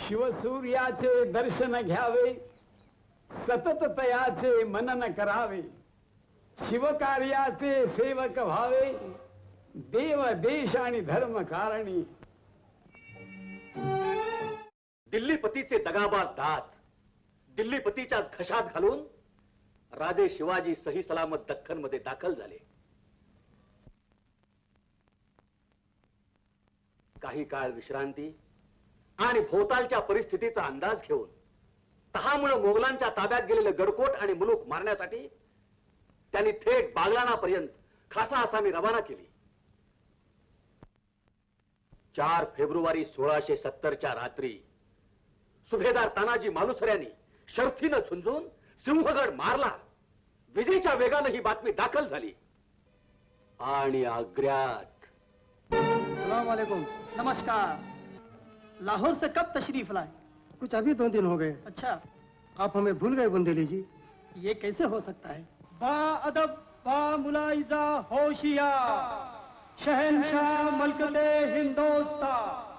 शिवसूर्याचे दर्शन घ्यावे, सतत तयाचे मनन करावे, शिवकार्याचे सेवक व्हावे, देव देश आणि धर्म कारणी. दिल्लीपतीचे दगाबाज दात दिल्लीपतीच्या घशात घालून राजे शिवाजी सही सलामत दख्खन मध्ये दाखल झाले. काही काळ विश्रांती आणि भोवतालच्या परिस्थितीचा अंदाज घेऊन तहामुळे मोगलांच्या ताब्यात गेलेले गडकोट आणि मुलूक मारण्यासाठी त्यांनी थेट बागलानापर्यंत खासा आसामी रवाना केली. 4 फेब्रुवारी 1670च्या रात्री सुभेदार तानाजी मालुसऱ्यांनी शर्थीनं झुंजून सिंहगड मारला. विजेच्या वेगानं ही बातमी दाखल झाली आणि आग्र्यात. अस्सलाम वालेकुम. नमस्कार. लाहौर से कब तशरीफ लाए? कुछ अभी 2 दिन हो गए. अच्छा, आप हमें भूल गए बुंदेली जी. ये कैसे हो सकता है? बा अदब बा मुलाइजा होशियार शहनशाह मलकते हिंदोस्तान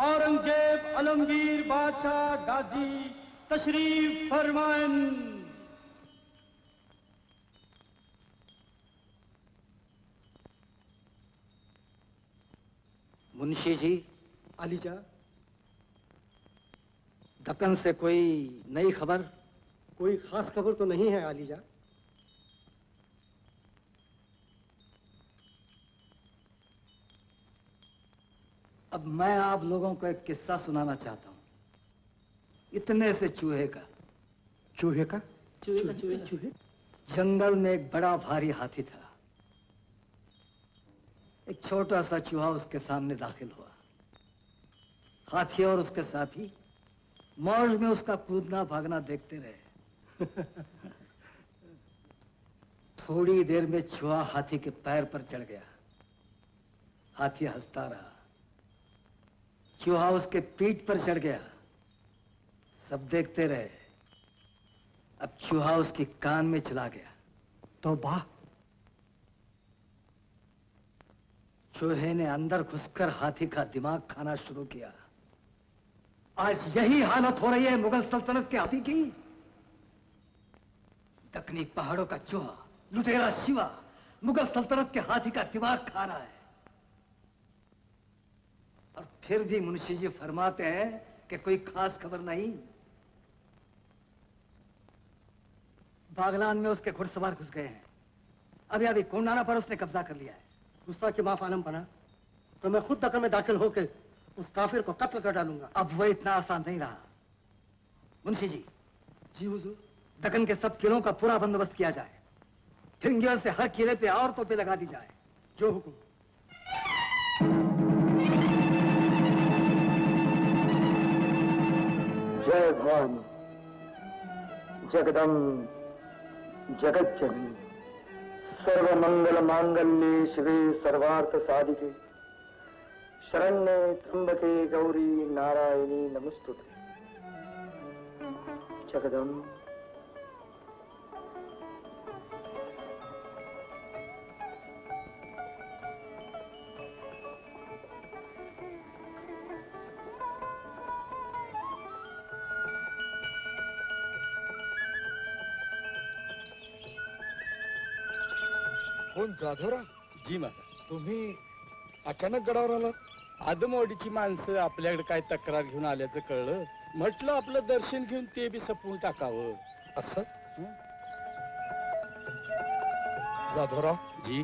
औरंगजेब आलमगीर बादशाह गाजी तशरीफ फरमाएं. मुंशी जी. अलीजा, दक्कन से कोई नई खबर? कोई खास खबर तो नहीं है अलीजा. अब मैं आप लोगों को एक किस्सा सुनाना चाहता हूं, इतने से चूहे का. चूहे का? चूहे. जंगल में एक बड़ा भारी हाथी था. एक छोटा सा चूहा उसके सामने दाखिल हुआ. हाथी और उसके साथी मौज में उसका कूदना भागना देखते रहे. थोड़ी देर में चूहा हाथी के पैर पर चढ़ गया. हाथी हंसता रहा. चूहा उसके पीठ पर चढ़ गया. सब देखते रहे. अब चूहा उसके कान में चला गया. तौबा. चूहे ने अंदर घुसकर हाथी का दिमाग खाना शुरू किया. आज यही हालत हो रही है मुगल सल्तनत के हाथी की. दक्कनी पहाड़ों का चूहा, लुटेरा शिवा, मुगल सल्तनत के हाथी का दिमाग खा रहा है. और फिर भी मुंशी जी फरमाते हैं कि कोई खास खबर नहीं. बागलान में उसके घुड़सवार घुस गए हैं. अभी अभी कोंडाना पर उसने कब्जा कर लिया है. गुस्सा के माफ आलम बना तो मैं खुद दक्कन में दाखिल होकर उस काफिर को कत्ल कर डालूंगा. अब वो इतना आसान नहीं रहा. मुंशी जी. जी हुजूर. दक्कन के सब किलों का पूरा बंदोबस्त किया जाए. फिरंगियों से हर किले पे और तोपे लगा दी जाए. जो हुकुम. जय भवानी जगदम्ब जगत जननी सर्वमंगल मांगल्ये शिवे सर्वार्थ साधिके शरण्ये त्र्यंबके गौरी नारायणी नमस्तुते. जगदम्ब. कोण जाधवराव? जी महाराज. तुम्ही अचानक गडावर आलात? आदमवाडीची माणसं आपल्याकडे काय तक्रार घेऊन आल्याचं कळलं. म्हटलं आपलं दर्शन घेऊन ते बी सपवून टाकावं. असं? जाधवराव जी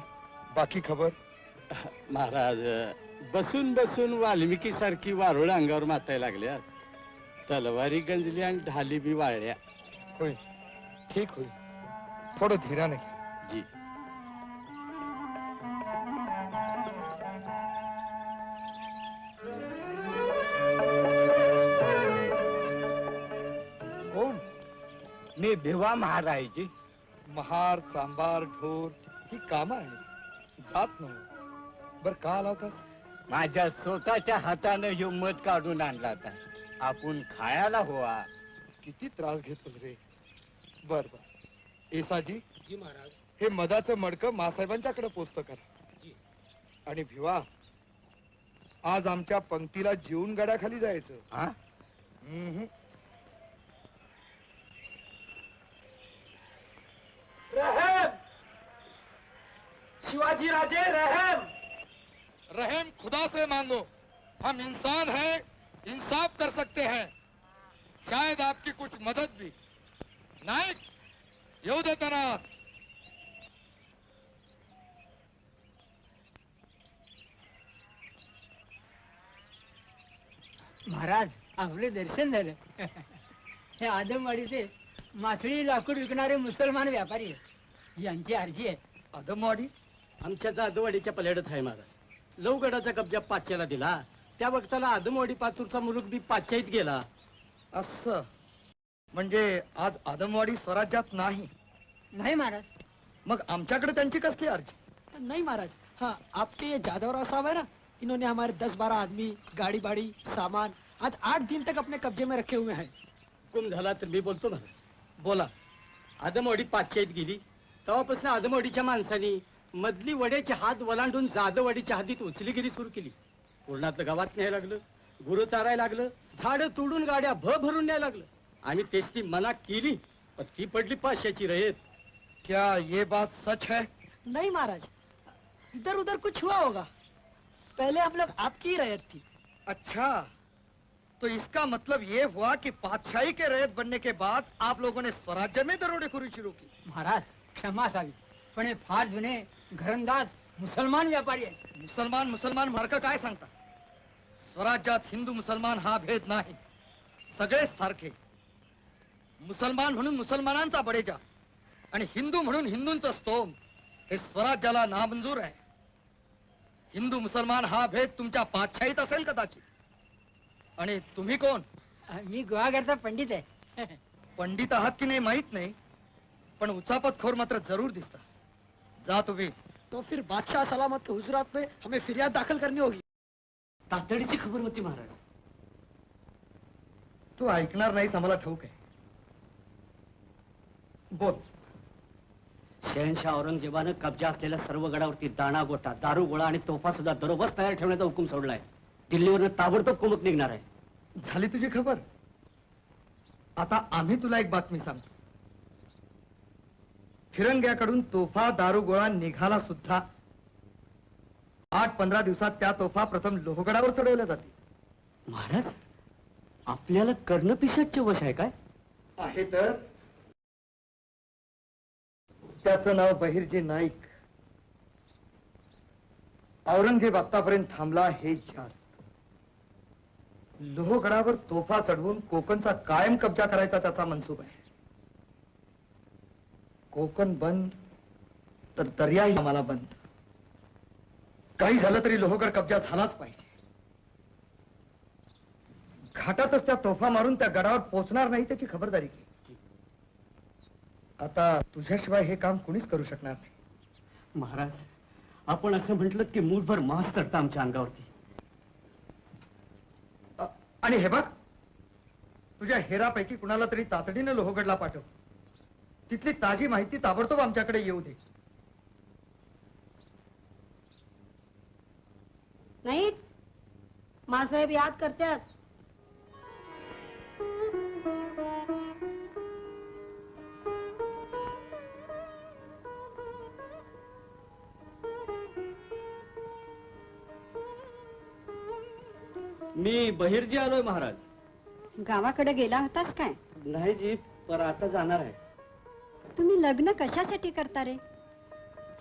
बाकी खबर? महाराज, बसून बसून वाल्मिकी सारखी वारुळ अंगावर मातायला लागल्या. तलवारी गंजली आणि ढाली बी वाळल्या. होईल, ठीक होईल. थोडं धीराने घ्या. जी. कोण? मी भिवा महाराज. महार सांबार ढोर ही कामं आहेत, जात नव्हे. बर का आला होतास? माझ्या स्वतःच्या हाताने हे मध काढून आणला होता. आपण खायला हवा. किती त्रास घेतोस रे. बर बर. येसाजी. जी महाराज. हे मधाचं मडकं मासाहेबांच्याकडे पोचतं करा. जी. आणि भिवा, आज आमच्या पंक्तीला जेवून गडाखाली जायचं. हम्म, रहम, शिवाजी राजे रहम। रहम खुदा से मांगो, हम इंसान हैं, इंसाफ कर सकते हैं, शायद आपकी कुछ मदद भी। नायक येऊ दे त्यांना. महाराज आपले दर्शन झालं. हे आदमवाडीचे मासळी लाकूड विकणारे मुसलमान व्यापारी आहेत. यांची अर्जी आहे. अदमवाडी आमच्या जाधववाडीच्या पलीकडेच आहे महाराज. लवगडाचा कब्जा पाच्याला दिला त्या वक्ताला आदमवाडी पाचूरचा मुलूक बी पाच्याईत गेला. असं म्हणजे आज आदमवाडी स्वराज्यात नाही. नाही महाराज. मग आमच्याकडे त्यांची कसली अर्जी? नहीं महाराज, हाँ आपके ये जादवराव साहब है ना, इन्होंने हमारे 10-12 आदमी, गाड़ी बाड़ी, सामान आज 8 दिन तक अपने कब्जे में रखे हुए हैं. हुकुम झाला तर मी बोलतो महाराज. बोला. आदमवाडी पाच्याईत गेली तेव्हापासून आदमवाडीच्या माणसांनी मधली वड्याचे हात वलांडून जाधववाडीच्या हद्दीत उचलीगिरी सुरू केली. पूर्णातलं गावात न्यायला लागलं, गुरु चारायला लागलं, झाडं तोडून गाड्या भरून न्यायला लागलं. आम्ही तेच मना केली पण ती पडली पाचशेची रयत. क्या ये बात सच है? नहीं महाराज, इधर उधर कुछ हुआ होगा. पहले हम लोग आपकी ही रैयत थी. अच्छा, तो इसका मतलब ये हुआ कि पातशाही के रैयत बनने के बाद आप लोगों ने स्वराज्य में दरोडेखोरी शुरू की. महाराज क्षमा असावी, पण हे फार जुने घरंदाज मुसलमान व्यापारी आहेत. मुसलमान मुसलमान मार्क काय सांगता? स्वराज्यात हिंदू मुसलमान हा भेद नाही, सगळेच सारखे. मुसलमान म्हणून मुसलमानांचा बडेजा आणि हिंदू म्हणून हिंदूंचं स्तोम हे स्वराज्याला नामंजूर आहे. हिंदू मुसलमान हा भेद तुमच्या पातशाहीत असेल कदाचित. आणि तुम्ही कोण? मी गुहागरचा पंडित आहे. पंडित आहात की नाही माहित नाही, पण उचापतखोर मात्र जरूर दिसता. जा तुम्ही. तो फिर बादशाह सलामत के हुजूरात में हमें फिरियाद दाखल करनी होगी. तातडीची खबर होती महाराज. तू ऐकणार नाहीस आम्हाला ठाऊक आहे. बोल. शहनशाह औरंगजेबानं कब्जा असलेल्या सर्व गडावरती दाणा गोटा, दारू गोळा आणि तोफा सुद्धा दरोबस तयार ठेवण्याचा हुकूम सोडलाय. दिल्लीवरनं ताबडतोब कुमक निघणार आहे. झाली तुझी खबर. आता आम्ही तुला एक बातमी सांगतो. फिरंग्याकडून तोफा दारू गोळा निघाला सुद्धा. 8-15 दिवसात त्या तोफा प्रथम लोहगडावर चढवल्या जातील. महाराज आपल्याला कर्णपिशाचे वश आहे काय? आहे तर. त्याचं नाव बहिर्जी नाईक. औरंगजेब आतापर्यंत थांबला हे जास्त. लोहगडावर तोफा चढवून कोकणचा कायम कब्जा करायचा त्याचा मनसूब आहे. कोकण बंद तर दर्याही आम्हाला बंद. काही झालं तरी लोहगड कब्जा झालाच पाहिजे. घाटातच त्या तोफा मारून त्या गडावर पोहोचणार नाही त्याची खबरदारी घे. आता तुझ्याशिवाय हे काम कुणीच करू शकणार नाही. महाराज आपण असं म्हटलं की मूठभर मांस चढतं आमच्या अंगावरती. आणि हे बघ, तुझ्या हेरापैकी कुणाला तरी तातडीने लोहगडला पाठव. तिथली ताजी माहिती ताबडतोब आमच्याकडे येऊ दे. नाही मासाहेब याद करतात. मी बहिर्जी आलोय महाराज. गावाकडे गेला होतास काय? नाही जी, पर आता जाणार आहे. तुम्ही लग्न कशासाठी करता रे?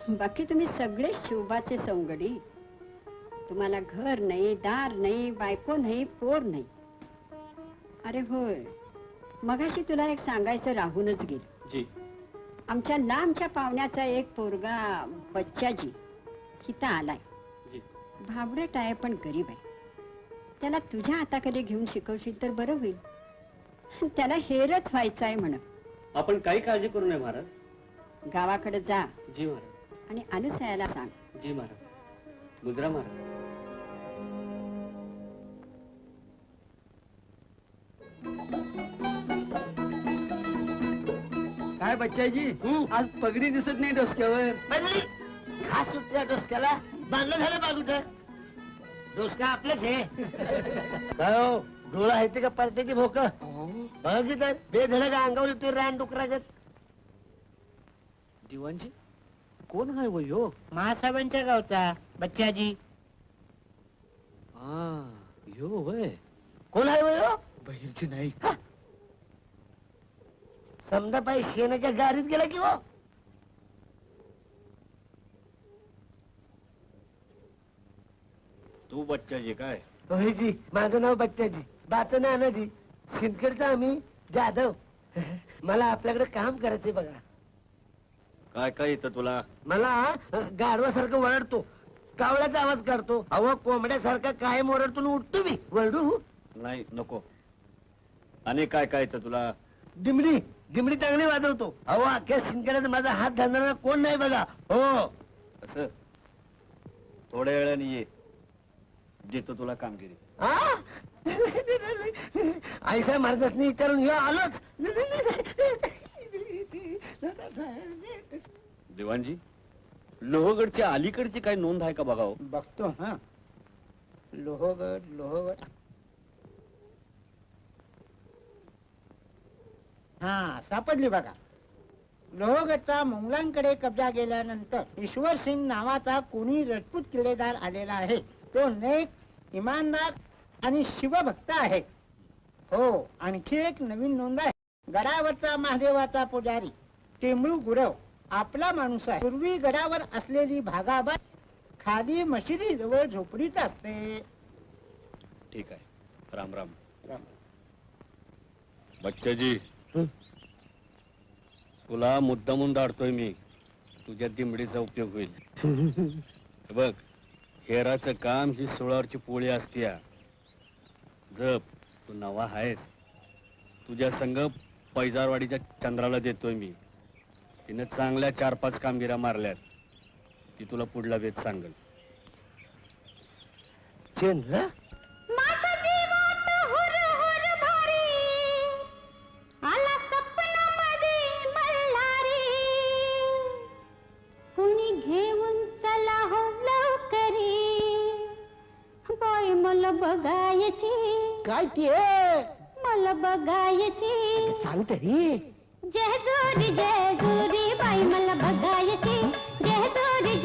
बाकी तुम्ही सगळे शोभाचे सवंगडी. तुम्हाला घर नाही, दार नाही, बायको नाही, पोर नाही. अरे होय, मगाशी तुला एक सांगायचं राहूनच गेलं. जी. आमच्या लांबच्या पाहुण्याचा एक पोरगा बच्चाजी इथं आलाय. जी. भाबडट आहे पण गरीब आहे. त्याला तुझ्या हाताखाली घेऊन शिकवशील तर बरं होईल. त्याला हेरच व्हायचं आहे म्हण. आपण काही काळजी करू नये महाराज. गावाकडे जा जी महाराज. आणि अनुसयाला सांग. जी महाराज. गुजरा महाराज. काय बच्चाजी, आज पगडी दिसत नाही डोसक्यावर. घास सुटल्या डोसक्याला बांधलं झालं बागुट. डोसका आपलंच आहे. काय हो, डोळा आहे ते का परत्याची भोक बघ तर बेधडक अंगावर येतोय रान डुकरागत. दिवाणजी कोण आहे वो ह्यो? महासाहेबांच्या गावचा बच्चाजी. हा ह्यो होय. कोण आहे वयो? बहिरची नाही. समजा पाय शेणाच्या गाडीत गेला की हो. तू बच्चाजी काय? होय जी, माझं नाव बच्चाजी, बाचं नानाजी, शिंदखेडचा आम्ही जाधव. मला आपल्याकडे काम करायचंय बघा. काय काय येतं तुला? मला गाढवासारखं वरडतो, कावळ्याचा आवाज करतो, अहो कोंबड्यासारखा कायम ओरडतो आणि उठतो मी. वरडू? नाही नको. आणि काय काय येतं तुला? दिमडी दिमडी चांगली वाजवतो. अहो अख्ख्या शिंदखेड्यात माझा हात धरणारा कोण नाही बघा. हो असं थोड्या वेळाने ये, देतो तुला कामगिरी. आईसाहेब महाराजांनी विचारून ह्यो आलोच. दिवाणजी लोहगडच्या अलीकडची काय नोंद आहे का बघाव? बघतो हा. लोहगड लोहगड. हा सापडली बघा. लोहगडचा मुघलांकडे कब्जा गेल्यानंतर ईश्वर सिंग नावाचा कोणी राजपूत किल्लेदार आलेला आहे. तो नेक, इमानदार आणि शिवभक्त आहे. हो, आणखी एक नवीन नोंद आहे. गडावरचा महादेवाचा पुजारी टेंबळू गुरव आपला माणूस आहे. पूर्वी गडावर असलेली भागाबाद खाली मशिदी जवळ झोपडीच असते. ठीक आहे. राम राम. बच्चाजी तुला मुद्दामून दाडतोय मी, तुझ्या दिमडीचा उपयोग होईल. हे बघ, हेराचं काम ही सोळावरची पोळी असतीया. जप तू नवा आहेस. तुझ्या संग पैजारवाडीच्या चंद्राला देतोय मी. तिने चांगल्या 4-5 कामगिऱ्या मारल्यात. ती तुला पुढला वेध सांगल. चंद्र माझ्या जीवात हुर हुर भारी आला सपनामध्ये मल्हारी. कुणी घेऊन चला हो लवकरी बाय मला बघायची. काय ते मला बघायची. सांग तरी. जेजुरी बाई मला बघायची. जेजुरी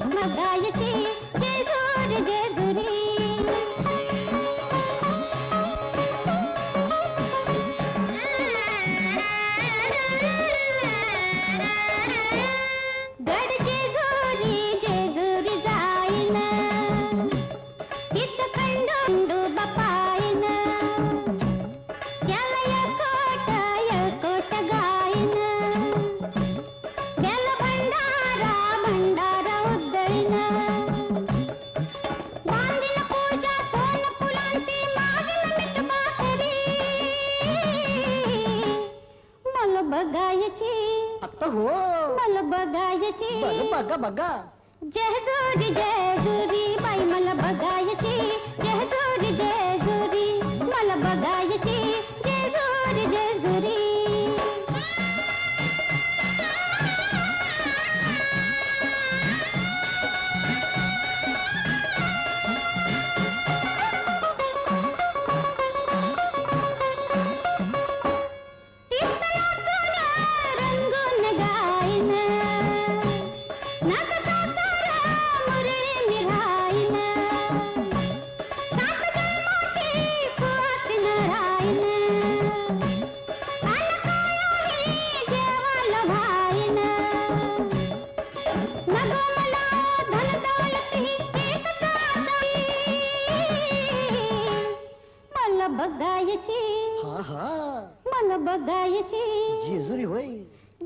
बघायची. जेजुरी गड जेजुरी जाईन तिथं खंडू बापाईन. त्याला यकोट गाईन. त्याला भंडारा उधळीन. बांधीन पूजा सोन फुलांची मागीन मीठ भाकरी. मला बघायची. आता हो मला बघायची. बघा बघा. जेजुरी बाई मला बघायची. जेजुरी मला बघायची. जेजुरी रंगून गाईन. नाग सासरा मुरळी निघाईन. सात जन्माची सुवासीन राहीन. अलकाई जेवायला भाईन. नको मला धन दौलत ही एकच आशाई. मला बघायची. हा हा मला बघायची. जेजुरी होय.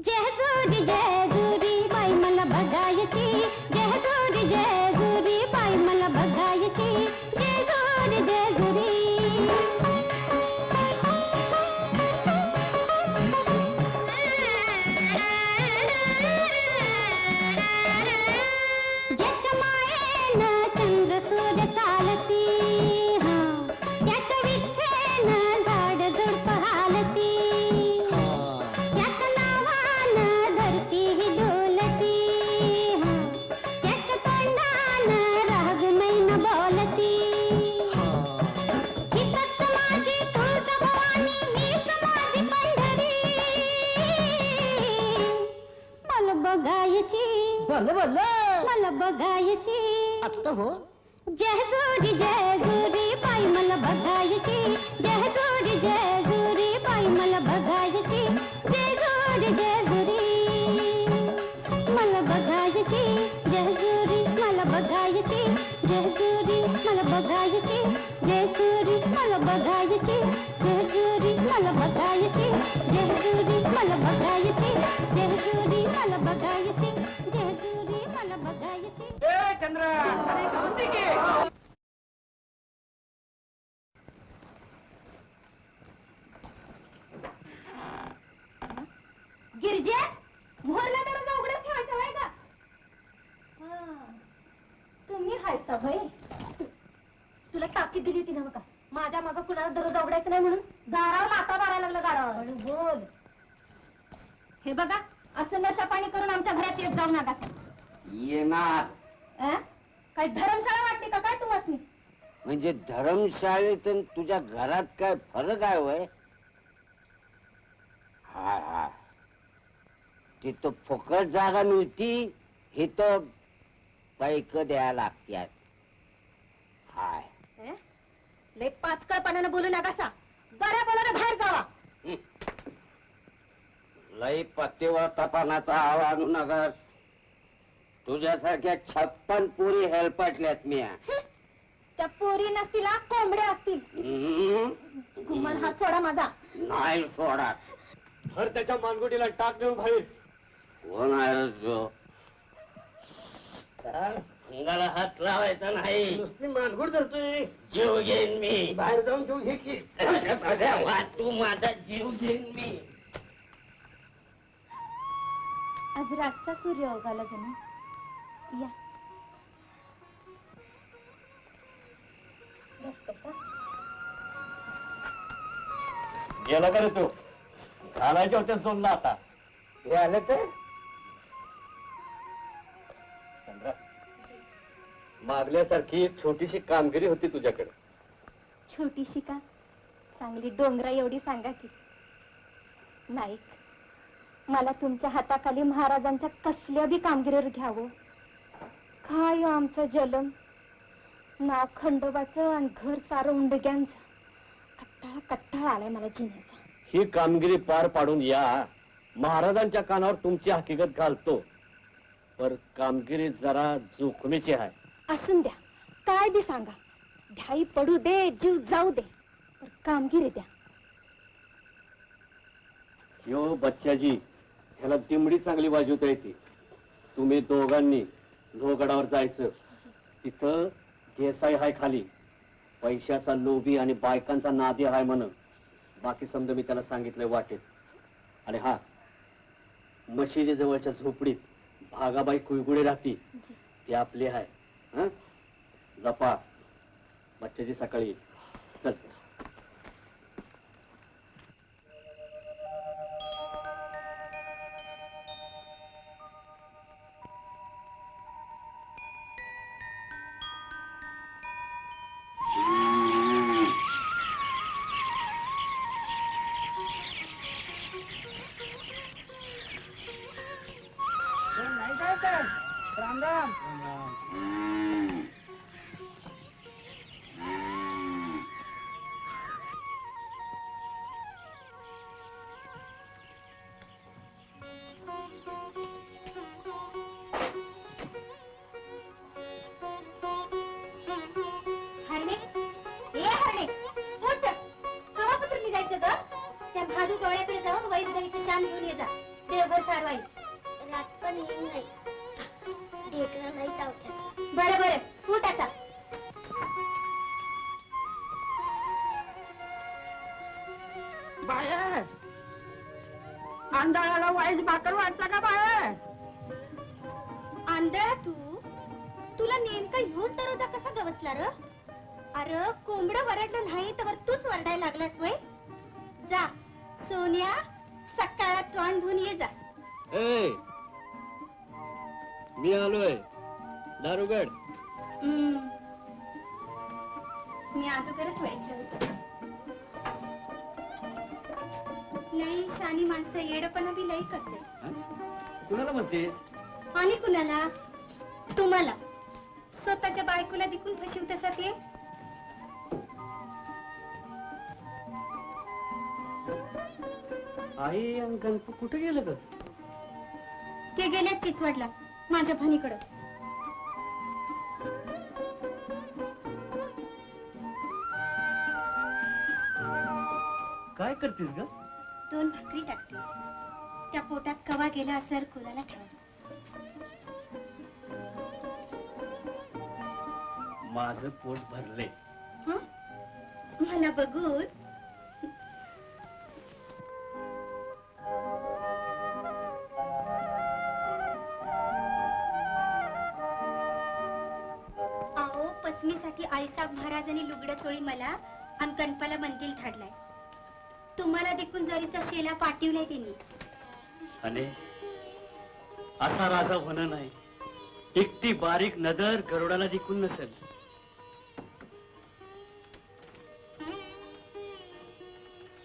जेजुरी बाई मला बघायची. जेजुरी बाई मला बघायची. जेजुरी ज्याच्या मायेनं चंद्र सूर्य चालती. त्याच्या विच्छेनं झाड झुडप हालती. त्याच्या नावानं धरती ही मला बघायची आत्ता हो जय जोरी बाई मला बघायची जय जोरी बाई मला बघायची जय जोरी मला बघायची जय जोरी मला बघायची जय जोरी मला बघायची जय जोरी मला बघायची जय जोरी मला बघायची जय जोरी मला बघायची जय जोरी मला बघायची जय जोरी मला बघायची चंद्र गिरजे मोहल्ला दरवाजा उघडच ठेवायचा होय का तुम्ही हायसा होय तुला ताकीद दिली होती ना का माझ्या मागं कुणाला दरवाजा उघडायचा नाही म्हणून दारावर लाथा मारायला लागलं दारावर बोल हे बघा असं नशा पाणी करून आमच्या घरात येत जाऊ नका येणार काय धर्मशाळा वाटते का काय तुम्हाला म्हणजे धर्मशाळेत आणि तुझ्या घरात काय फरक आहे वय हाय हाय तिथं फुकट जागा मिळती हे तर पैक द्यायला लागत्यात हाय लय पाचकळपणानं बोलू नका सा बऱ्या बोलानं बाहेर जावा लई पत्तीवर तपानाचा आवा आणू नका तुझ्यासारख्या 56 पोरी हेलपाटल्यात मी त्या पोरी नसतील कोंबड्या असतील गुमान हात सोडा माझा नाही सोडा भर त्याच्या मानगुटीला टाक देऊ बाहेर कोण आहे रे जो अंगाला हात लावायचा नाही नुसती मानगुड धरतोय जीव घेईन मी बाहेर जाऊन घेऊन घे की तू माझा जीव घेईन मी आज रातचा सूर्य उगाला जणू या गेला का रे तू घालायचे होते सोडला आता हे आलं तर चंद्रा मागल्यासारखी एक छोटीशी कामगिरी होती तुझ्याकडे छोटीशी का चांगली डोंगरा एवढी सांगा की नाईक मला तुमच्या हाताखाली महाराजांच्या कसल्या बी कामगिरीवर घ्यावं काय आमचं जलम नाव खंडोबाचं आणि घर सारं उंडग्यांचं कट्टाळा आलाय मला जिण्याचा ही कामगिरी पार पाडून या महाराजांच्या कानावर तुमची हकीकत घालतो पर कामगिरी जरा जोखमीची आहे असून द्या काय बी सांगा ढाई पडू दे जीव जाऊ दे पर कामगिरी द्या यो बच्चाजी ह्याला तिमडी चांगली वाजवता येते तुम्ही दोघांनी लोहगडावर जायचं तिथं देसाई हाय खाली पैशाचा लोभी आणि बायकांचा नादी हाय म्हण बाकी समजा मी त्याला सांगितलंय वाटेत आणि हा मशिदी जवळच्या झोपडीत भागाबाई कुळगुळे राहती ती आपली आहे हं? जपा बच्चाजी सकाळी चल राम राम हरणे ए हरणे उठ केव्हापासून निघायचं ग त्या भादू गवळ्याकडे जाऊन वैद गणित शान घेऊन ये जा देवभर सारवाई रात पण येईल नाही देखणं नाही चावतात बरं बरं उठ आता बाहेर आंधळाला वाईट भाकर वाटतं का बाहेर आंधळा तू तुला नेमका ह्योच दरवाजा कसा गवसला र अरे कोंबडं वरडलं नाही तर तूच वरडायला लागलास वय जा सोन्या सकाळला तोंड धुवून ये जा ए मी आलोय दारुगड मी अगोदरच व्हायचं होतं लई शानी माणसं येडपणा बी लई करते कुणाला म्हणतेस आणि कुणाला तुम्हाला स्वतःच्या बायकोला देखून फसवता ते. आई आणि गणपू कुठे गेलं ग? ते गेल्यात चिचवडला माझ्या भणीकडं. काय करतेस ग? 2 भाकरी टाकते. त्या पोटात कवा गेला असर कुणाला ठेवा. माझं पोट भरले. मला बघून अहो पत्नीसाठी आईसाहेब महाराजांनी लुगडं चोळी मला आणि गणपाला मंदिर धाडलाय. तुम्हाला देखून जरीचा शेला पाठवलाय त्यांनी. आणि असा राजा होणं नाही. एकटी बारीक नदर गरुडाला दिकून नसेल.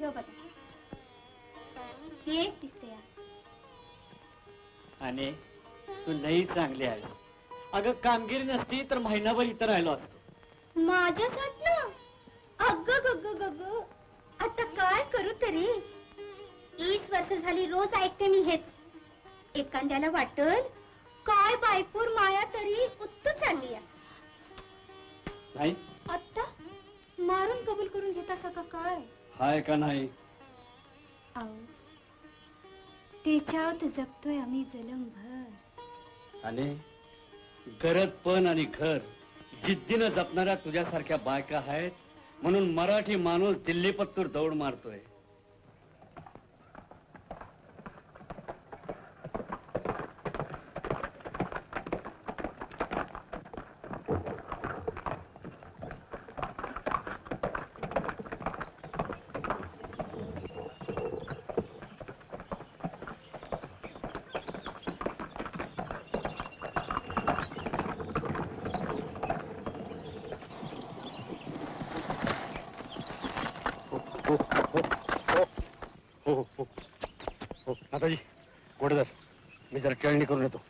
हो बघा तेच दिसतंय. आणि तू लई चांगली आहेस. अगं कामगिरी नसती तर महिनाभर इथं राहिलो असतो. माझ्यासाठी अग गग गग आता काय करू तरी. 20 वर्ष झाली रोज ऐकते मी हेच. एखाद्याला वाटल काय बायकोर माया तरी उत्तू चालली नाही आता मारून कबूल करून घेता का काय. हाय का नाही? अहो त्याच्यावर जगतोय आम्ही जलमभर. आणि गरज पण आणि घर जिद्दीनं जपणाऱ्या तुझ्यासारख्या बायका आहेत म्हणून मराठी माणूस दिल्ली पत्तूर दौड मारतोय. माताजी पुढे जा. मी जरा खेळणी करून येतो.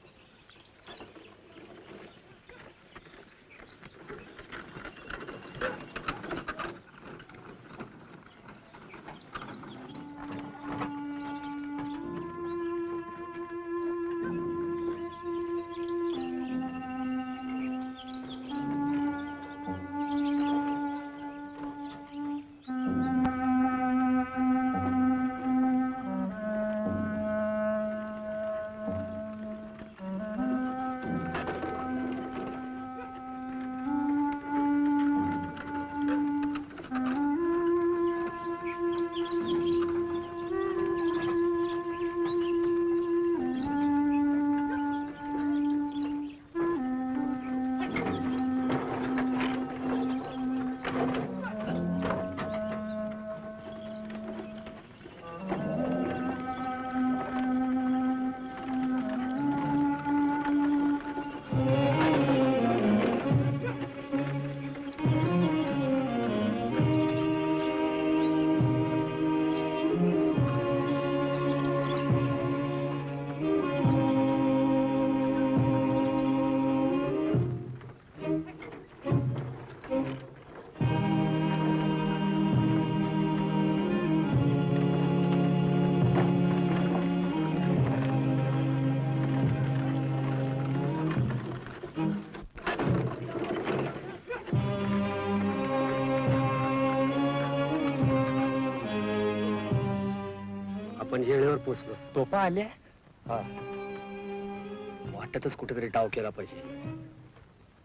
आपण येळेवर पोचलो. तोफा आल्या. हा वाटतच कुठेतरी डाव केला पाहिजे.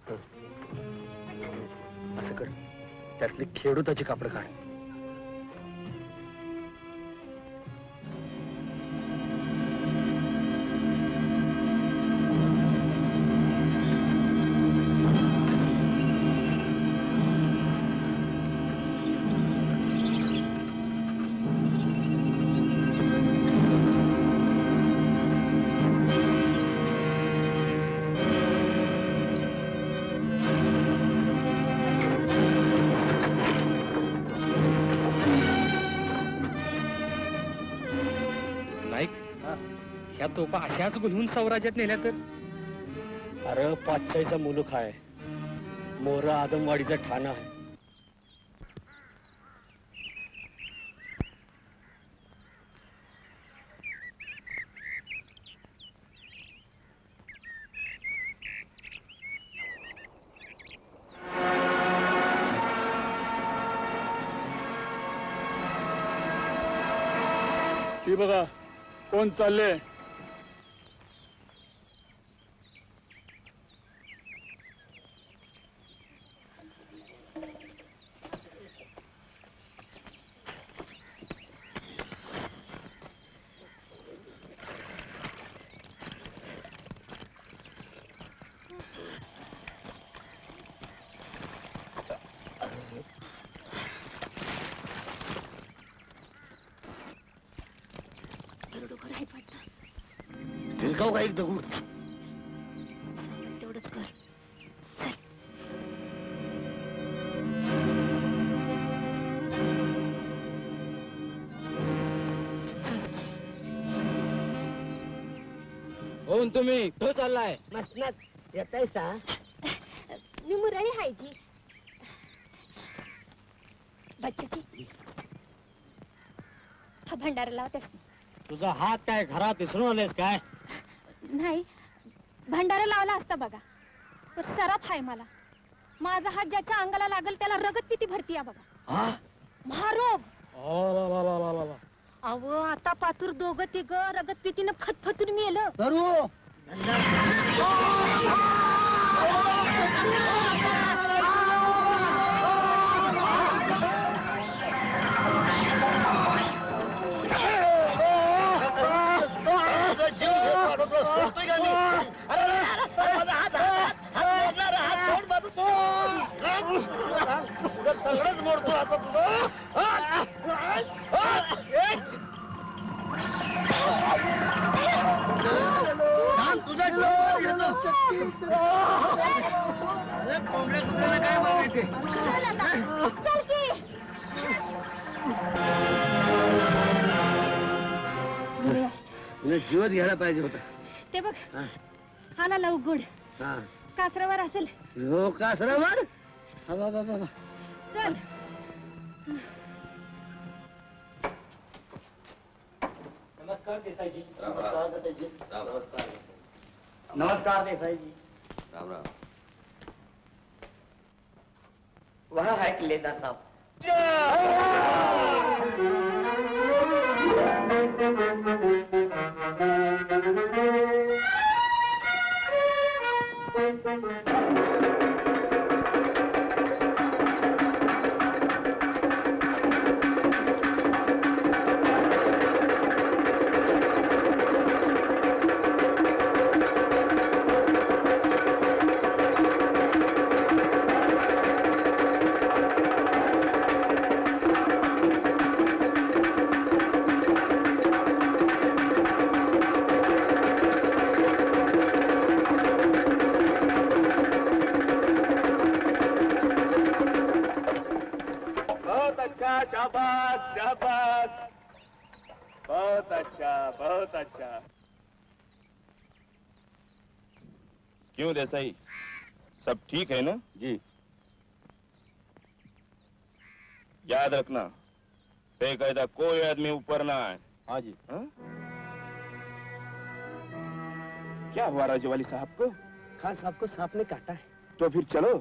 हं. असं कर त्यातली खेडूताची कापड काढ. ह्या तोफा अशाच गुलवून स्वराज्यात नेल्या तर अरे पाचशाईचा मुलूक आहे, मोर आदमवाडीचा ठाणा आहे. ही बघा कोण चालले. डोकर आहे वाटतं. फिरकाव का एक दगड. तेवढंच कर. होऊन तुम्ही तो चाललाय. मसनात येताय सा. मी मुरळी हायची. बच्चाची हा भंडारा लावतेस. तुझा हात काय घरात विसरून आलेस काय. नाही, भंडारा लावला असता बघा, तर सराफ आहे मला. माझा हात ज्याच्या अंगाला लागल त्याला रगत पिती भरती बघा. महारोग. अव आता पातूर दोघं तिघ रगत पितीनं फतफतून मेलं. तगडच मोडतो आता कोंबड्या कुत्र्याला काय मारायचे. चल की. तुला जीवच घ्यायला पाहिजे होता. ते बघ हा ना लवगुड कासरावर असेल. हो कासरावर. बाबा चल. नमस्कार देसाईजी. नमस्कार देसाईजी. नमस्कार. नमस्कार देसाईजी. राम राम. वह है किलेदार साहब. शाबाश शाबाश. बहुत अच्छा बहुत अच्छा. क्यों देसाई, सब ठीक है ना? जी. याद रखना, बेकायदा कोई आदमी ऊपर ना आए. हाँ जी. हाँ? क्या हुआ राजवाली साहब को? खान साहब को सांप ने काटा है. तो फिर चलो,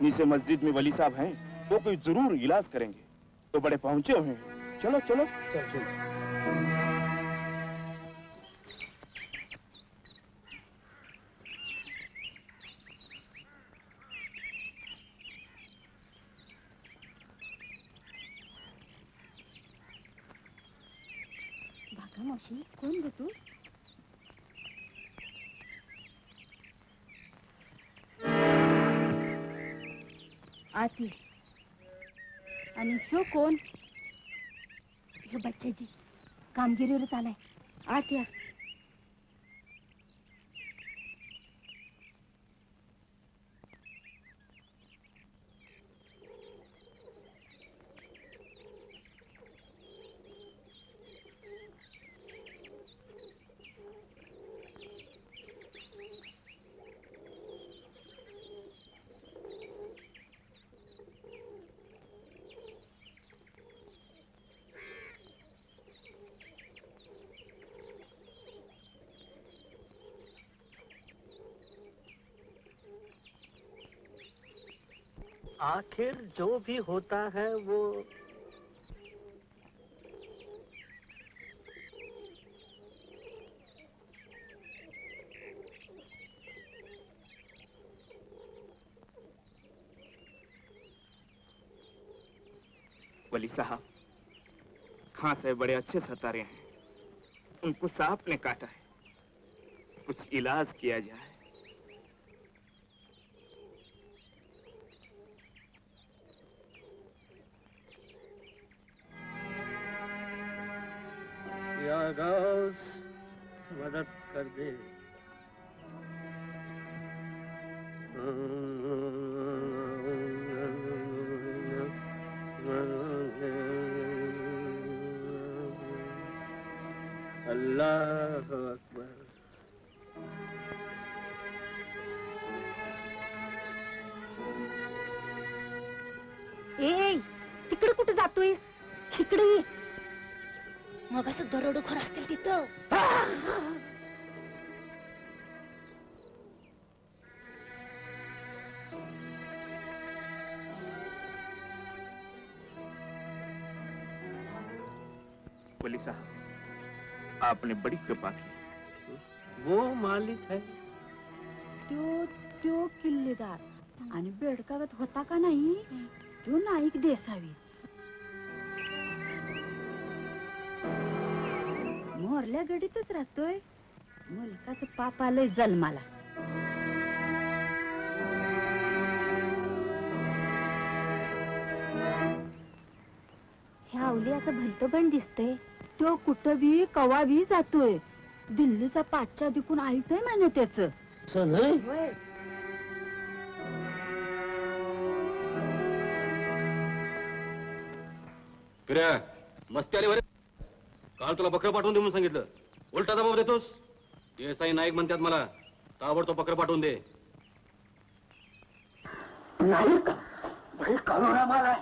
नीचे मस्जिद में वली साहब हैं, वो कोई जरूर इलाज करेंगे. तो बड़े पहुंचे हुए हैं. चलो चलो. चल चल. भागा मावशी, कोण ग तू? आती. आणि ह्यो कोण? ह्यो बच्चाजी कामगिरीवरच आलाय. आत या. आखिर जो भी होता है वो वली साहब, खां साहब बड़े अच्छे सतारे हैं, उनको सांप ने काटा है, कुछ इलाज किया जाए। या गौस मदद कर दे। अल्लाह अकबर। ए तिकडे कुठे जातोय? इकडे ये. मग असं दरोडेखोर असतील तिथं. वली साहब, आपने बड़ी कृपा की। वो मालिक है त्यो किल्लेदार आणि बेडकागत होता का नाही तो नाईक देसावी. मोरल्या गडीतच राहतोय. मुलकाचं पाप आलंय जन्माला. ह्या अवलियाचं भलतं पण दिसतंय. तो कुठं बी कवा बी जातोय. दिल्लीचा पाचच्या दिकून ऐकतंय म्हणे त्याच. मस्ती आली बरे. काल तुला बकरं पाठवून दे म्हणून सांगितलं, उलटा जबाब देतोस. देसाई नाईक म्हणतात मला, ताबडतोब बकरं पाठवून दे. नाही का भाई कालोरा मारा.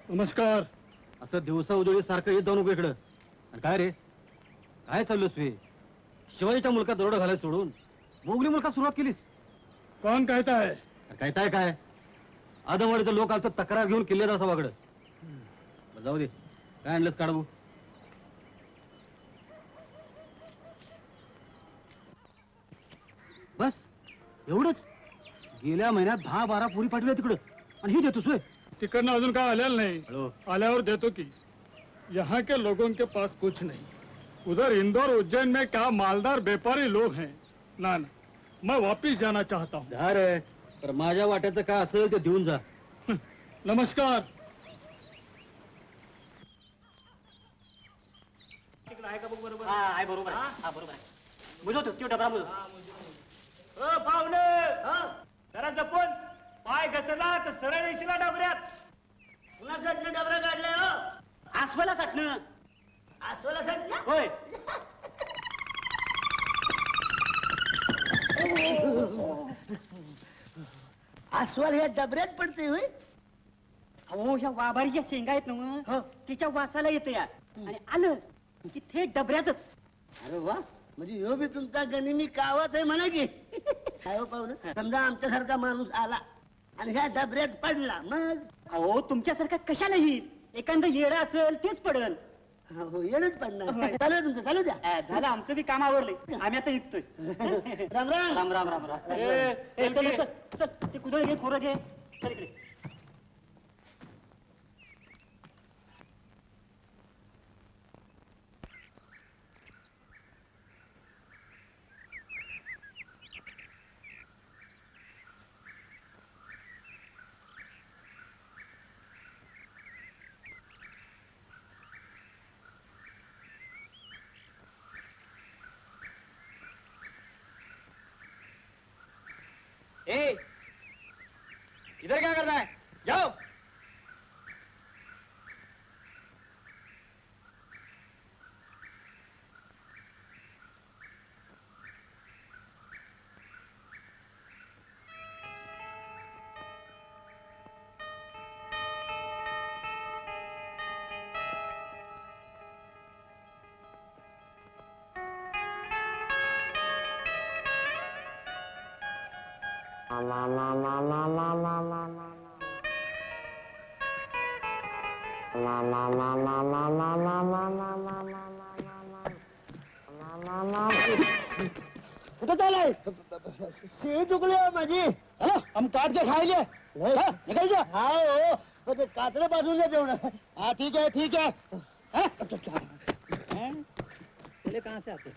नमस्कार. असं दिवसा उजळी सारखं येत जाऊन इकडं. आणि काय रे, काय चाललोस तू? शिवाजीच्या मुलका दरोडा घालायला सोडून मोगली मुलका सुरुवात केलीस. कोण कहताय? कहताय काय? आदमवाडीचं लोक आलं तक्रार घेऊन किल्लेदार सभाकडं. जाऊ दे, काय आणलंस काढू. बस एवढंच? गेल्या महिन्यात 10-12 पुरी पाठवल्या तिकडं आणि ही देतोस होय? तिकडनं अजून काय आलेलं नहीं. आल्यावर देतो की. यहाँ के लोगों के पास कुछ नहीं. उधर इंदौर उज्जैन में क्या मालदार व्यापारी लोग हैं. ना ना, मैं वापिस जाना चाहता हूँ. जा रे, पर माझ्या वाट्याचं काय असेल ते देऊन जा. नमस्कार. आहे बरोबर आहे. बरोबर आहे. मुजवतो तो डबरा मुजवतो. पाहुणे जरा जपून. पाय घसरला तर सरळ येशील डबऱ्यात. पुन्हा चटणं डबरा काढलाय हो. आसवाला चटणं. आसवाला चटणं होय. आसवाल ह्या डबऱ्यात पडते होय. अहो ह्या वाभारीच्या शेंगा आहेत ना, तिच्या वासाला येते या. आणि आलं की थेट डबऱ्यातच. अरे वा, म्हणजे ह्यो बी तुमचा गनिमी कावाच आहे म्हणा की. काय हो पाहुणं, समजा आमच्यासारखा माणूस आला आणि ह्या डबऱ्यात पडला मग. अहो तुमच्यासारखा कशाला येईल. एखादं येडं असेल तेच पडल. हो येणच पडणार. चालू आहे तुमचं, चालू द्या. झालं आमचं बी काम आवरलंय. आम्ही आता निघतोय. राम राम. राम राम राम राम. चल चल चल, ते कुदळ घे, खोरं घे. चल इकडे. इधर क्या करना है? जाओ. कुठं चालाय? शेळी चुकली हो माझी. हॅलो हम काट के खायले निघायचं. हा हो पण ते कातडं बाजून द्या तेवढं. हा ठीक आहे ठीक आहे. हा? चले कहाँ से आते?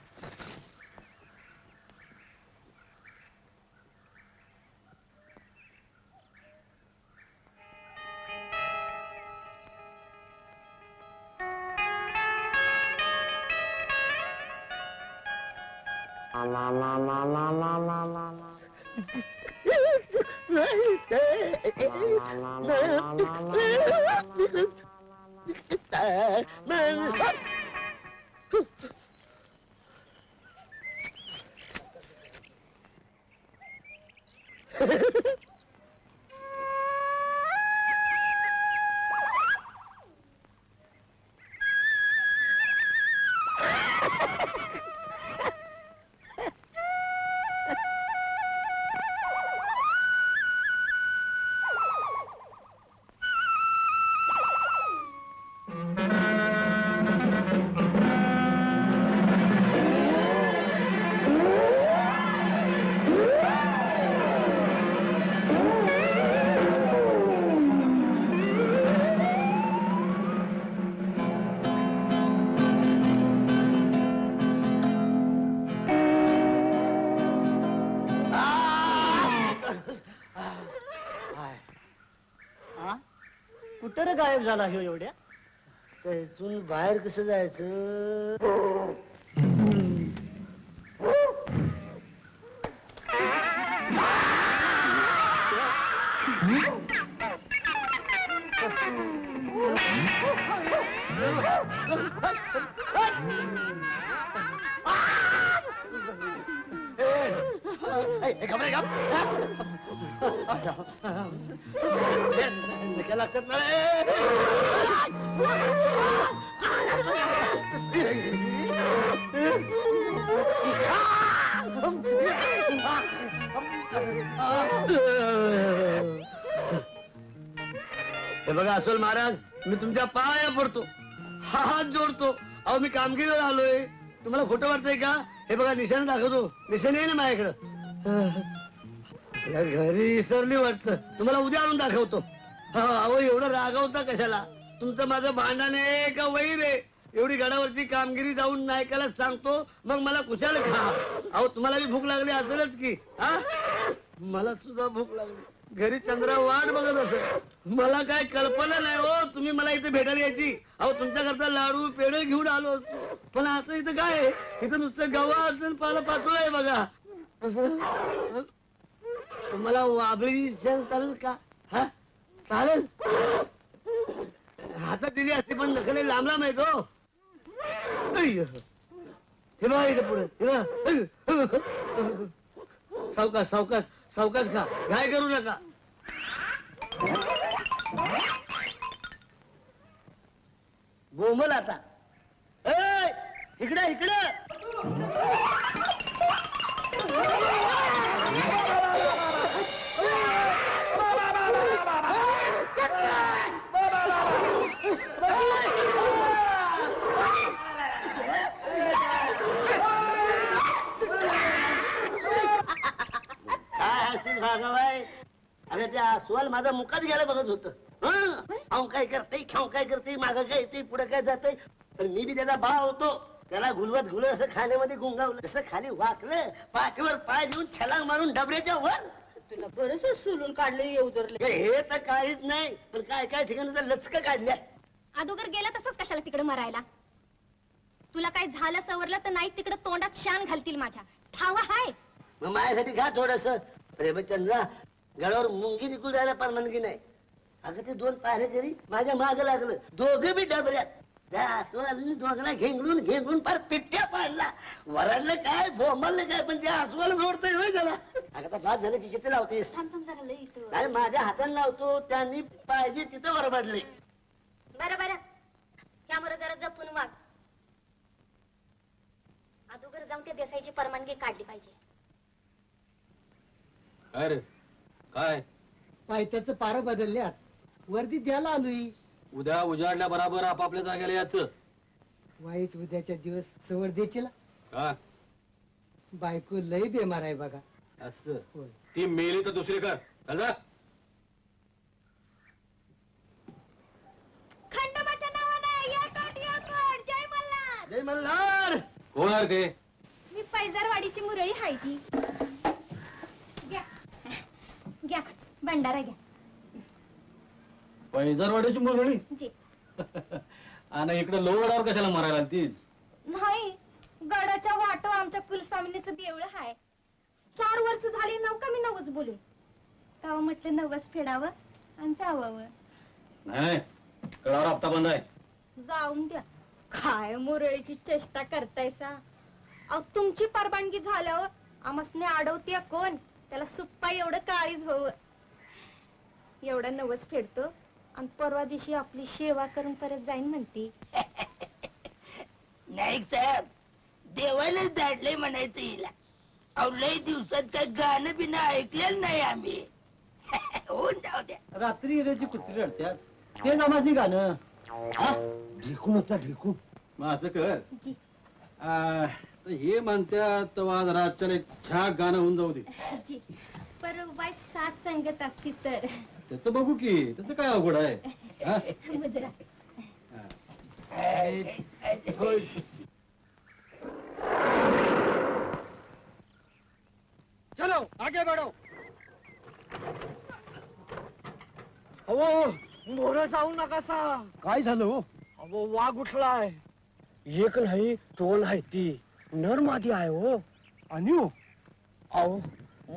कुठं रे गायब झाला ह्यो एवढ्या? इथून बाहेर कसं जायचं? काय लागतात ना हे बघा अस्वल महाराज, मी तुमच्या पाया पडतो, हात जोडतो. अहो मी कामगिरीवर आलोय. तुम्हाला खोटं वाटतंय का? हे बघा निशाण दाखवतो. निशाण आहे ना माझ्याकडं. घरी विसरली वाटतं. तुम्हाला उद्या आणून दाखवतो. अहो एवढं रागवता कशाला? तुमचं माझं भांडण आहे का वैर आहे? एवढी गडावरची कामगिरी जाऊन नायकाला सांगतो, मग मला कुशाल खा. अहो तुम्हाला बी भूक लागली असेलच की. हा मला सुद्धा भूक लागली. घरी चंद्रा वाट बघत असेल. मला काय कल्पना नाही हो तुम्ही मला इथे भेटायला यायची. अहो तुमच्याकरता लाडू पेढे घेऊन आलो असतो. पण आता इथं काय आहे? इथं नुसतं गव्हा पाला पाचोळा आहे बघा. तुम्हाला वाबळी चालेल का? हा चालेल. हातात दिली असते पण नखले लांब लांब आहेत हो. हे बघा इथे पुढे. सावकाश सावकाश सावकाश खा, घाय करू नका. गोमल आता. इकडे इकडे. भागाबाई, अरे त्या अस्वल माझा मुकाच घ्यायला बघत होत. अहो काय करते, खाऊ काय करते, मागं काय येते, पुढे काय जाते. पण मी बी त्याचा भाव होतो. त्याला घुलवत घुलत असं खाण्यामध्ये गुंगावलं. असं खाली वाकलं, पाठीवर पाय देऊन छलांग मारून डबऱ्याच्या वर. तुला बरंच सोलून काढलं येऊदरले. हे तर काहीच नाही, पण काय काय ठिकाणी तर लचक काढल्या. अगोदर गेला तसंच कशाला तिकडे मरायला? तुला काय झालं सवरलं तर नाही तिकडे तोंडात शान घालतील माझ्या. ठावा हाय. मग माझ्यासाठी घा थोडस. प्रेमचंद्रा, गडावर मुंगी निघून जायला परवानगी नाही. अगं ते 2 पायऱ्या जरी माझ्या माग लागलं, दोघे बी डबऱ्यात. त्या अस्वलाने दोघांना घेंगळून घेंगळून फार पिट्ट्या पाडला. वराडलं काय, बोंबललं काय, पण त्या अस्वल जोडतोय होय त्याला. अगं बाद झालं की किती लावतेस? नाही माझ्या हाताने लावतो. त्यांनी पाहिजे तिथं वरबडले. बरं बरं, त्यामुळे जरा जपून वाग. अगोदर जाऊन त्या देसाईची परवानगी काढली पाहिजे. अरे काय पायथ्याचं पारं बदलल्यात वर्दी द्यायला आलोय. उद्या उजाडल्या बराबर आपापल्या जागेला याचं. वाईट उद्याच्या दिवस सवर देशील. का बायको लय बेमार आहे बघा. असं होय. ती मेली तर दुसरी कर. चल जा. खंडोबाच्या नावानं एकट जय मल्हार. जय मल्हार. कोण आहे ते? मी पैजारवाडीची मुरळी हायची. घ्या घ्या भंडारा घ्या. पैजारवाड्याची मुरळी. जी. आणि इकडे लोवडावर कशाला मारायला तीच? नाही, गडाच्या वाटो आमच्या कुलस्वामिनीचं देऊळ हाय. 4 वर्ष झाली नवका मी नवस बोलून. तेव्हा म्हटलं नवस फेडावं आणि जावं. नाही, कळावर हप्ता बंद आहे. जाऊन द्या. काय मुरळीची चेष्टा करतायसा? अहो तुमची परवानगी झाल्यावर आमसने अडवते कोण? त्याला सुप्पा एवढं काळीच हवं. एवढा नवस फेडतो आणि परवा दिवशी आपली सेवा करून परत जाईन म्हणते. नाईक साहेब, देवालाच धाडलंय म्हणायचं हिला. अहो लय दिवसात काय गाणं बिणं ऐकलेलं नाही आम्ही. होऊन जाऊ द्या. रात्री इरेची कुत्री रडत्यात ते नामाची गाणं. ढिकून होता ढिकून. मग असं कर. जी. तर हे म्हणत्यात तेव्हा जरा चल एक छाक गाणं होऊन जाऊ दे. जी. पर वाईट साथ संगत असती तर. त्याचं बघू की, त्याचं काय अवघड आहे. हा? मुद्रा. होय. चलो आगे बढ़ो. अहो मोर जाऊ नका सा. काय झालं हो? अहो वाघ उठलाय. एक नाही 2 आहे ती. नर मादी आहे हो. आणि हो अहो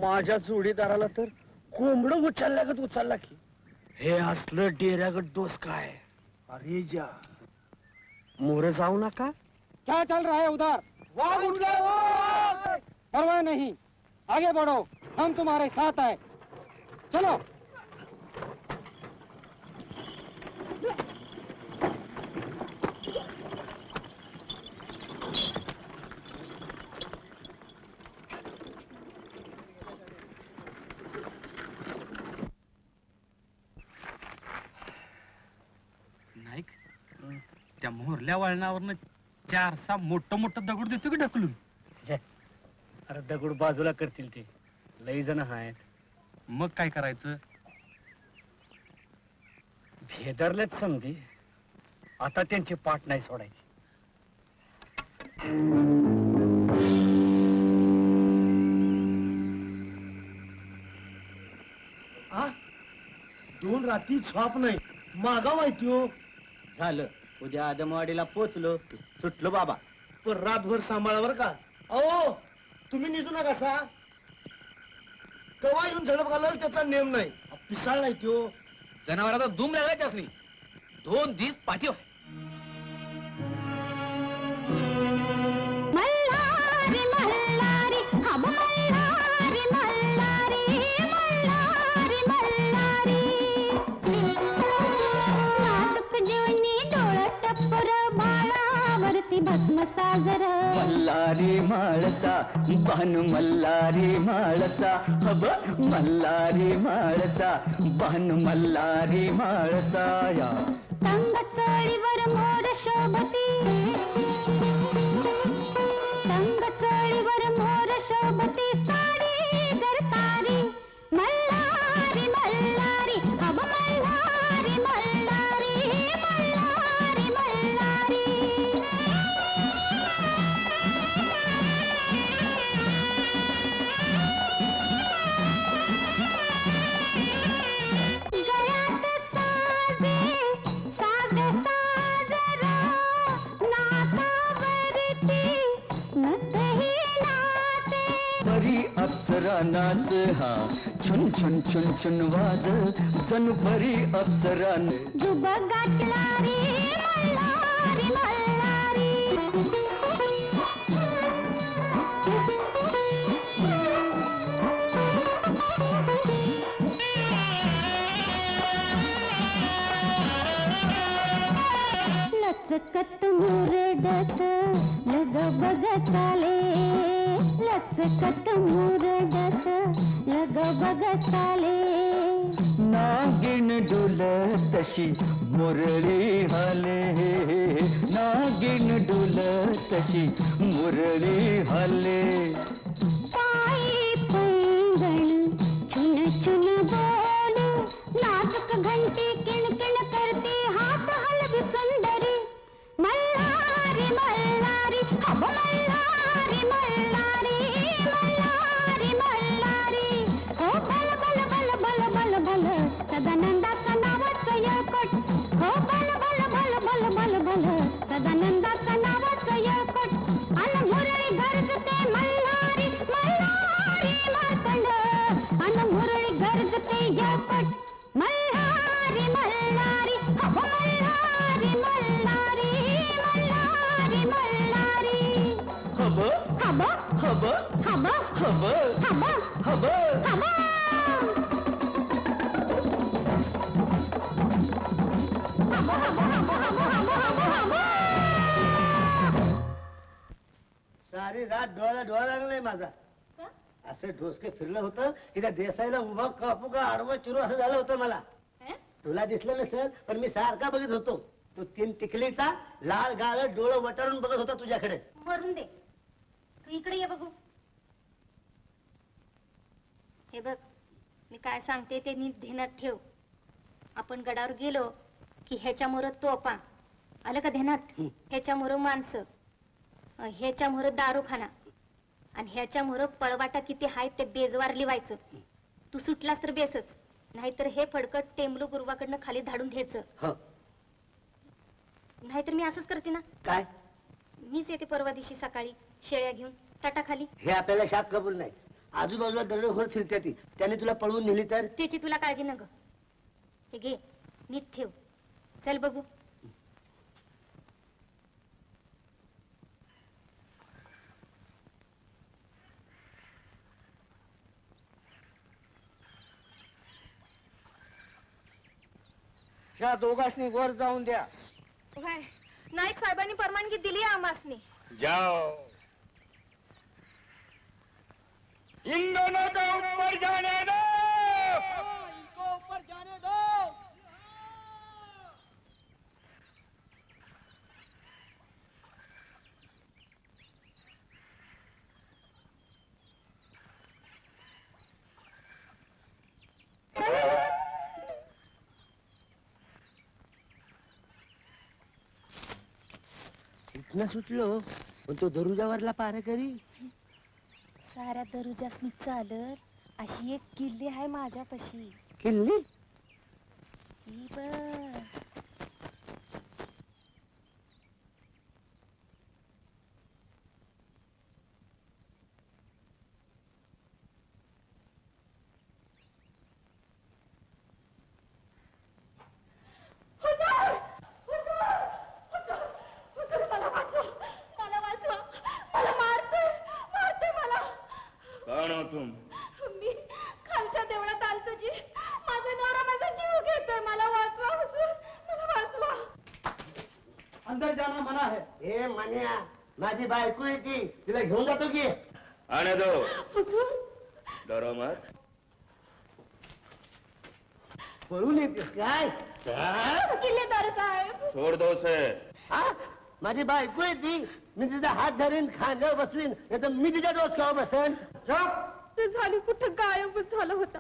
माझ्या जोडीदाराला तर कोंबडं उचलल्यागत उचलला की. हे असलं डेऱ्यागत डोस काय. अरे जा मोर जाऊ नका. क्या चल रहा है उधर? वाघ उठलाय वाघ. परवाह नहीं, आगे बढ़ो, हम तुम्हारे साथ हैं. चलो. नाईक, त्या मोरल्या वळणावरनं 4-6 मोठं दगड देतो की ढकलून. अरे दगड बाजूला करतील ते. लई जण आहेत. मग काय करायचं? भेदरलेच समधी. आता त्यांची पाठ नाही सोडायची. आ 2 रात्री झोप नाही. मागा माहिती हो. झालं, उद्या आदमवाडीला पोचलो सुटलो बाबा. पण रातभर सांभाळावर का? अहो तुम्ही निघू नका सा. कवा येऊन झडप घालाल त्याचा नेम नाही. पिसाळ नाही त्यो. जनावराचा दुम लागायचा असली 2 दिवस पाठी. मल्हारी मल्हारी अब मल्हारी मल्हारी मल्हारी मल्हारी. नाजूक जीवनी डोळं टप्पर बाळावरती भस्म साजर. मल्लारी माळसा भानु मल्लारी माळसा हब मल्लारी माळसा भानु मल्लारी माळसा. या संग चळीवर मोर शोभती. संग चळीवर मोर शोभती. साडी जर तारी. मल्हारी मल्हारी अब मल्हारी मल्हारी मल्हारी मल्हारी. गळ्यात साजे साज साजर. नातावरती नतही नाचे. परी अप्सरा नाच हा छुन छुन छुन छुन वाज जणू परी अप्सरा. जुब गाठला रे मल्हारी मल्हारी. लचकत मुरडत लग बग चाले. लचकत मुरडत लग बघत आले. नागिन डुलत तशी मुरली हले, नागिन डुलत तशी मुरली हले. पायी पैंगण चुन चुन बोल, नाजूक घंटी किणकिण करते, हात हलवी सुंदरी. मल्हारी मल्हारी अब मल्हारी मल्हारी मल्हारी मल्हारी. हो बल बल बल बल बल बल सदानंदाचं नावाचं यळकोट. हो बल बल बल बल बल बल सदानंदाचं नावाचं यळकोट. अन मुरळी गरजते मल्हारी मल्हारी मार्तंड. अन मुरळी गरजते यळकोट. मल्हारी मल्हारी अब Malhari Malhari Malhari Malhari. Hub hub hub hub hub hub hub hub. सारी रात डोळा डोळा लागलाय माझा. असं ढोसके फिरलं होतं की त्या देसाईला उभा कापू का आडवं चिरू असं झालं होतं मला. तुला दिसलं नसेल पण मी सारखा बघत होतो. तू तीन टिकलीचा लाल गाळ डोळं वटारून बघत होता तुझ्याकडे. वरून दे, तू इकडे ये बघू. हे बघ, मी काय सांगते ते नीट ध्यानात ठेव. आपण गडावर गेलो की ह्याच्यामुळं तोफा आलं का ध्यानात. ह्याच्यामुळं माणसं, ह्याच्यामुळं दारूखाना आणि ह्याच्यामुळं पळवाटा किती हाय ते बेजवार लिवायचं. तू सुटलास तर बेसच, नाहीतर हे फडकट टेमलू गुरुवाकडनं खाली धाडून घ्यायचं. नाहीतर मी असंच करते ना. काय? मीच येते परवा दिवशी सकाळी शेळ्या घेऊन ताटाखाली. हे आपल्याला शाप कबूल नाही. आजूबाजूला दरोडेखोर फिरते ती, त्याने तुला पळवून नेली तर. त्याची तुला काळजी न ग. हे घे, नीट ठेव. चल बघू. ह्या दोघांनी वर जाऊन द्या. नाईक साहेबांनी परवानगी दिली आमासनी. जाओ. इन दोनों को ऊपर जाने दो. इनको ऊपर जाने दो. इथनं सुटलो पण तो दरुजावरला पार करी. साऱ्या दरुजासनी चालत अशी एक किल्ली आहे माझ्यापाशी. किल्ली? ही बघ. कौन हो तुम? मी खालच्या देवळात आलतो जी. माझा नवरा माझा जीव घेतोय. मला वाचवा हुजूर, मला वाचवा. अंदर जाना मना है. ए मन्या, माझी बायको आहे ती, तिला घेऊन जातो की. आने दो. हुजूर डरो मत. पळून येतेस काय? किल्लेदार साहेब. छोड़ दो उसे. हा? माझी बायको आहे ती. मी तिचा हात धरीन, खांद्यावर बसवीन, नाही तर मी तिच्या डोसक्यावर बसेन. ते झाली कुठं गायबच झाला होता.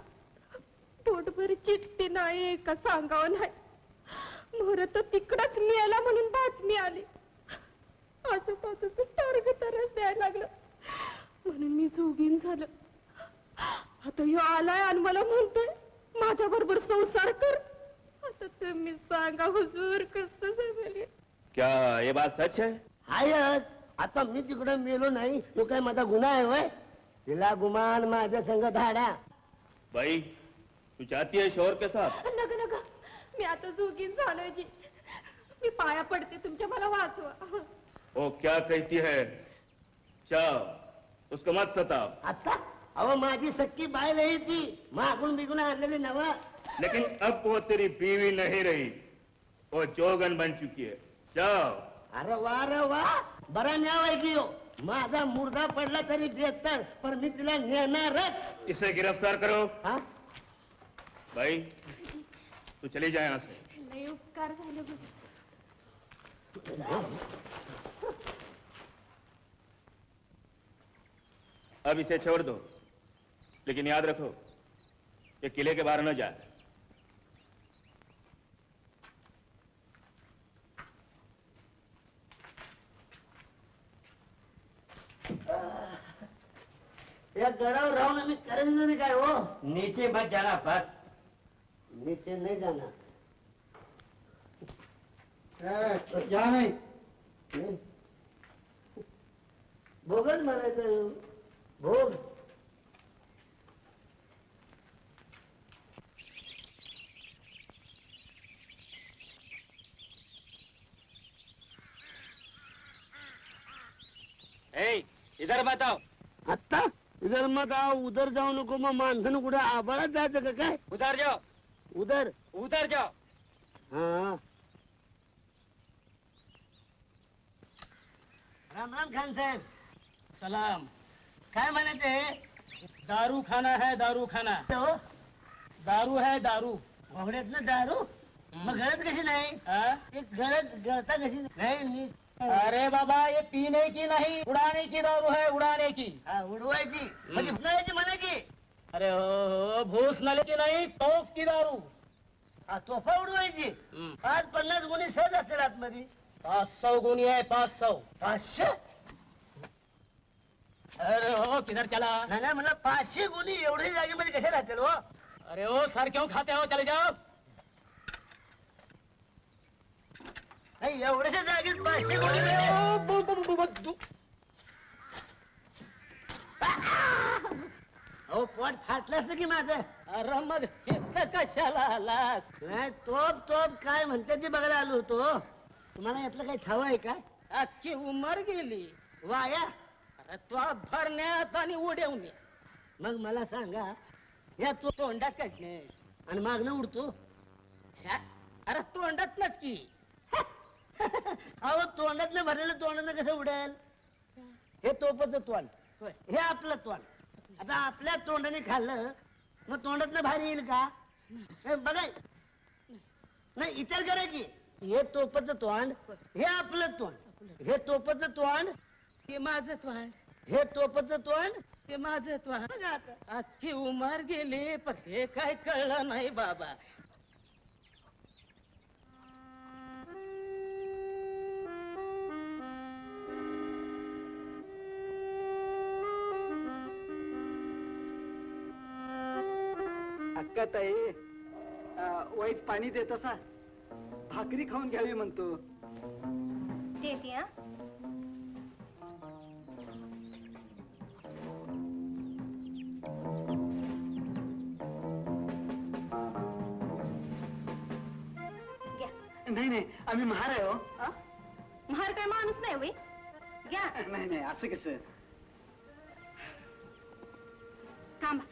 पोटभर चिठ्ठी नाही का सांगावं नाही. मोर तर तिकडच मिळाला म्हणून बातमी आली. आजूबाजूच टार्ग तरच द्यायला लागलं म्हणून मी जोगीन झालं. आता ह्यो आलाय आणि मला म्हणतोय माझ्या बरोबर संसार कर. आता तुम्ही सांगा हुजूर कसं जमेल. क्या ये बात सच है? हायच. आता मी तिकडे मेलो नाही तो काय माझा गुन्हा आहे होय? तिला गुमान माझ्या संग धाडा. भाई तू चाहती है शोहर के साथ? नग नग, मी आता जोगीन झालोय जी. मी पाया पडते तुमच्या, मला वाचवा. वो क्या कहती है? जाओ, उसको मत सताओ. आता अहो माझी सक्की बाय नाही ती, मागून बिगून आणलेली नवा. लेकिन अब वो तेरी बीवी नहीं रही, वो जोगन बन चुकी है. जाओ. अरे वा रे वा, बरा न्याव आहे की हो. माझा मुर्दा पडला तरी बेहतर, पण मी तिला नेणारच. इसे गिरफ्तार करो. हा? भाई तू चली जाए यहाँ से. लय उपकार झाले बघ. अब इसे छोड़ दो, लेकिन याद रखो ये किले के बाहर न जाए. या गडावर राहून आम्ही करेल नाही काय हो. नीचे मत जाना बस. नीचे नाही जाणार. जा नहीं. भोगच म्हणायचं. भोग. इधर बताओ. आता इधर मत आओ, उधर जाऊ नको. मग माणसानं कुठे आबाळात जायचं का काय? उधर जाओ. उधर. उधर जाओ. हा. राम राम खान साहेब. सलाम. काय म्हणायचे? दारू खाना है, दारू खाना. हो? दारू है, दारू. वावड्यात ना दारू. मग गळत कशी नाही? हाँ? एक गळता कशी नाही? नीट. अरे बाबा ये पीने की नहीं उड़ाने की दारू है, उड़ाने की. हा, उडवायची म्हणजे उडवायची म्हणा की. अरे हो भूस नले की नहीं, तोफ की दारू. हा, तोफा उडवायची. 550 गुणी सहज असतील आतमध्ये. 500 गुनी है, 500. 500? अरे हो किधर चला? नाही नाही, म्हणलं 500 गुणी एवढी जागेमध्ये कशा राहतील हो? अरे ओ सर क्यों खाते हो, चले जाओ. नाही, एवढ्याशा जागेत 500 गुणी अहो पोट फाटलं असतं की माझं. अरे मग इथं कशाला आलास? नाही, तोप काय म्हणते ते बघायला आलो होतो. तुम्हाला यातलं काही ठाव आहे का? अख्खी उमर गेली वाया. अरे तो भरण्यात आणि उडवण्यात. मग मला सांगा, या तो तोंडात काढणे आणि मागणं उडतो. छ्या, अरे तोंडातनच की. अहो तोंडातलं भरलेलं तोंडानं कसं उडेल? हे तोपचं तोंड, हे आपलं तोंड. आता आपल्या तोंडाने खाल्लं मग तोंडातनं बाहेर येईल का? हे बघाय नाही, विचार करा की हे तोपचं तोंड, हे आपलं तोंड. हे तोपचं तोंड, हे माझं तोंड. हे तोपचं तोंड, हे माझं तोंड. बघा आता. अख्खी उमर गेली पण हे काय कळलं नाही बाबा. अक्का ताई वाईट पाणी देत असा. भाकरी खाऊन घ्यावी म्हणतो. देते हा. घ्या. नाही नाही, आम्ही महार आहे हो. अ? महार काय माणूस नाही होय. घ्या. नाही नाही, असं कसं. थांबा.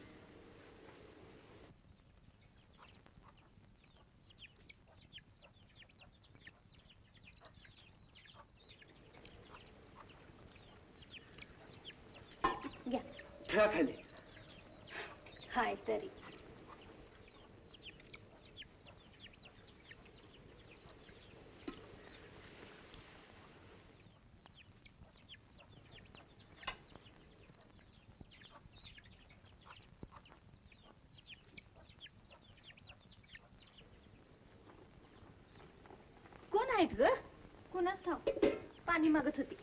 घ्या. ठेवा खाली. हाय तरी. कोण आहेत ग? कोणाच ठाव. पाणी मागत होती.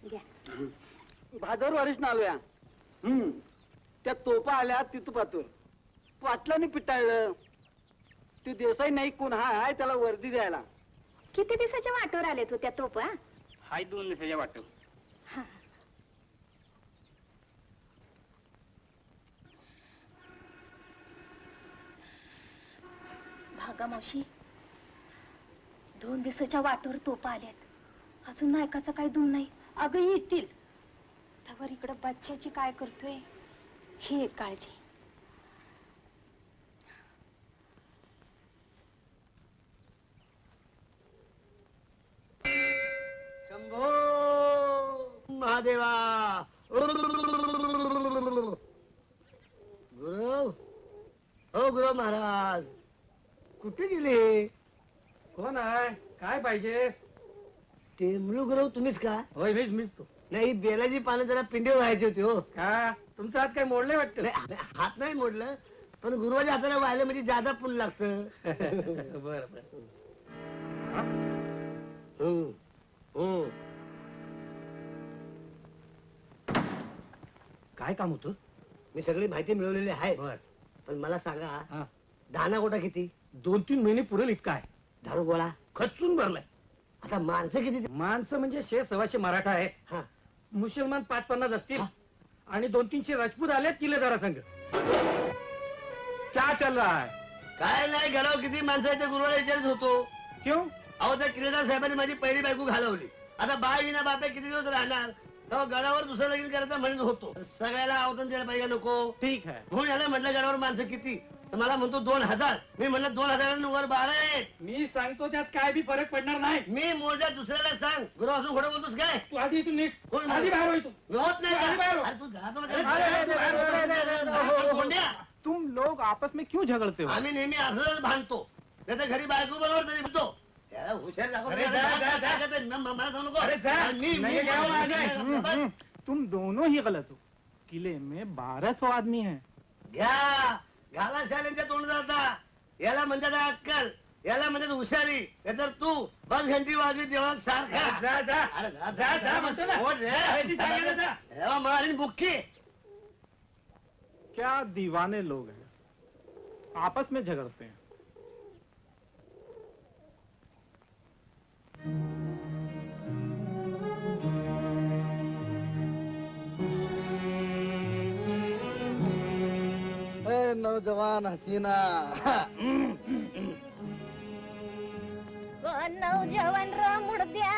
घ्या. भादरवारीच ना आलोया. त्या तोपा आल्या तिथपातून वाटलं नाही पिटाळलं. ते देसाई नाही कोण हाय त्याला वर्दी द्यायला. किती दिवसाच्या वाटोवर आलेत हो त्या तोपा? हाय 2 दिवसाच्या वाटव. भागा मावशी, 2 दिवसाच्या वाटोवर तोपा आल्यात. अजून नायकाचा काही दूर नाही. अगं येतील त्यावर इकडं बच्च्याची काय करतोय ही एक काळजी. महादेवा. गुरु, हो गुरु महाराज, कुठे गेले? कोण आहे? काय पाहिजे? टेमलू गुरु तुम्हीच का? होय मीच तो. नाही, बेलाची पानं जरा पिंडे व्हायचे होते हो. का तुमचा हात काय मोडले वाटतं? नाही, हात नाही मोडलं, पण गुरुवाच्या हाताने व्हायला म्हणजे जादा पुण्य लागतं. बर बर. काय काम होतं? मी सगळी माहिती मिळवलेली आहे. पण मला सांगा, दाना गोटा किती? 2-3 महिने पुरेल इतका आहे. दारू गोळा खचून भरलाय. आता माणसं किती? माणसं म्हणजे 100-125 मराठा आहे. हा. मुसलमान 5-50 असतील आणि 200-300 राजपूत आले किल्लेदारा संघ. क्या चल रहा है? काय नाही, गडाव किती माणसं आहेत ते गुरुवाला विचारत होतो. क्यों? अहो, त्या किल्लेदार साहेबांनी माझी पहिली बायको घालवली. आता बाय विना बापे किती दिवस राहणार? तेव्हा गडावर दुसरं लगीन करायचं म्हणत होतो. सगळ्याला आवतून द्यायला पाहिजे नको? ठीक आहे. म्हणून याला म्हटलं गडावर माणसं किती? तर मला म्हणतो 2000. मी म्हणलं 2000 वर 12 आहेत. मी सांगतो त्यात काय बी फरक पडणार नाही. मी मोजा दुसऱ्याला सांग. गुरु असून खोटं बोलतोस काय? तू आधी इथून निघ. कोण आधी बाहेर होय तू. होत नाही आधी बाहेर का? हो. अरे तू जातो म्हणजे- तुम लोग आपस में क्यों झगड़ते हो? आम्ही नेहमी असंच भांडतो. नाही तर घरी बायको बरोबर तरी म्हणतो त्याला हुशार दाखव. अरे जा, जा, जा. मला सांगू नको. अरे जा. मी- नहीं, क्या हुआ? नहीं. तुम दोनों ही गलत हो. किले में 1200 आदमी हैं. घ्या घाला शालेंच्या तोंड जाता. याला म्हणतात अक्कल, याला म्हणतात हुशारी. नाहीतर तू बस घंटी वाजवी तेव्हा सारखा. जा, जा. अरे जा, जा, जा म्हणतो ना. ओढ रे. आहे ती सांगितलं जा. हेवा मारीन बुक्की. क्या दीवाने लोग हैं, आपस में झगड़ते हैं. नौजवान हसीना. नौजवान र मुडद्या.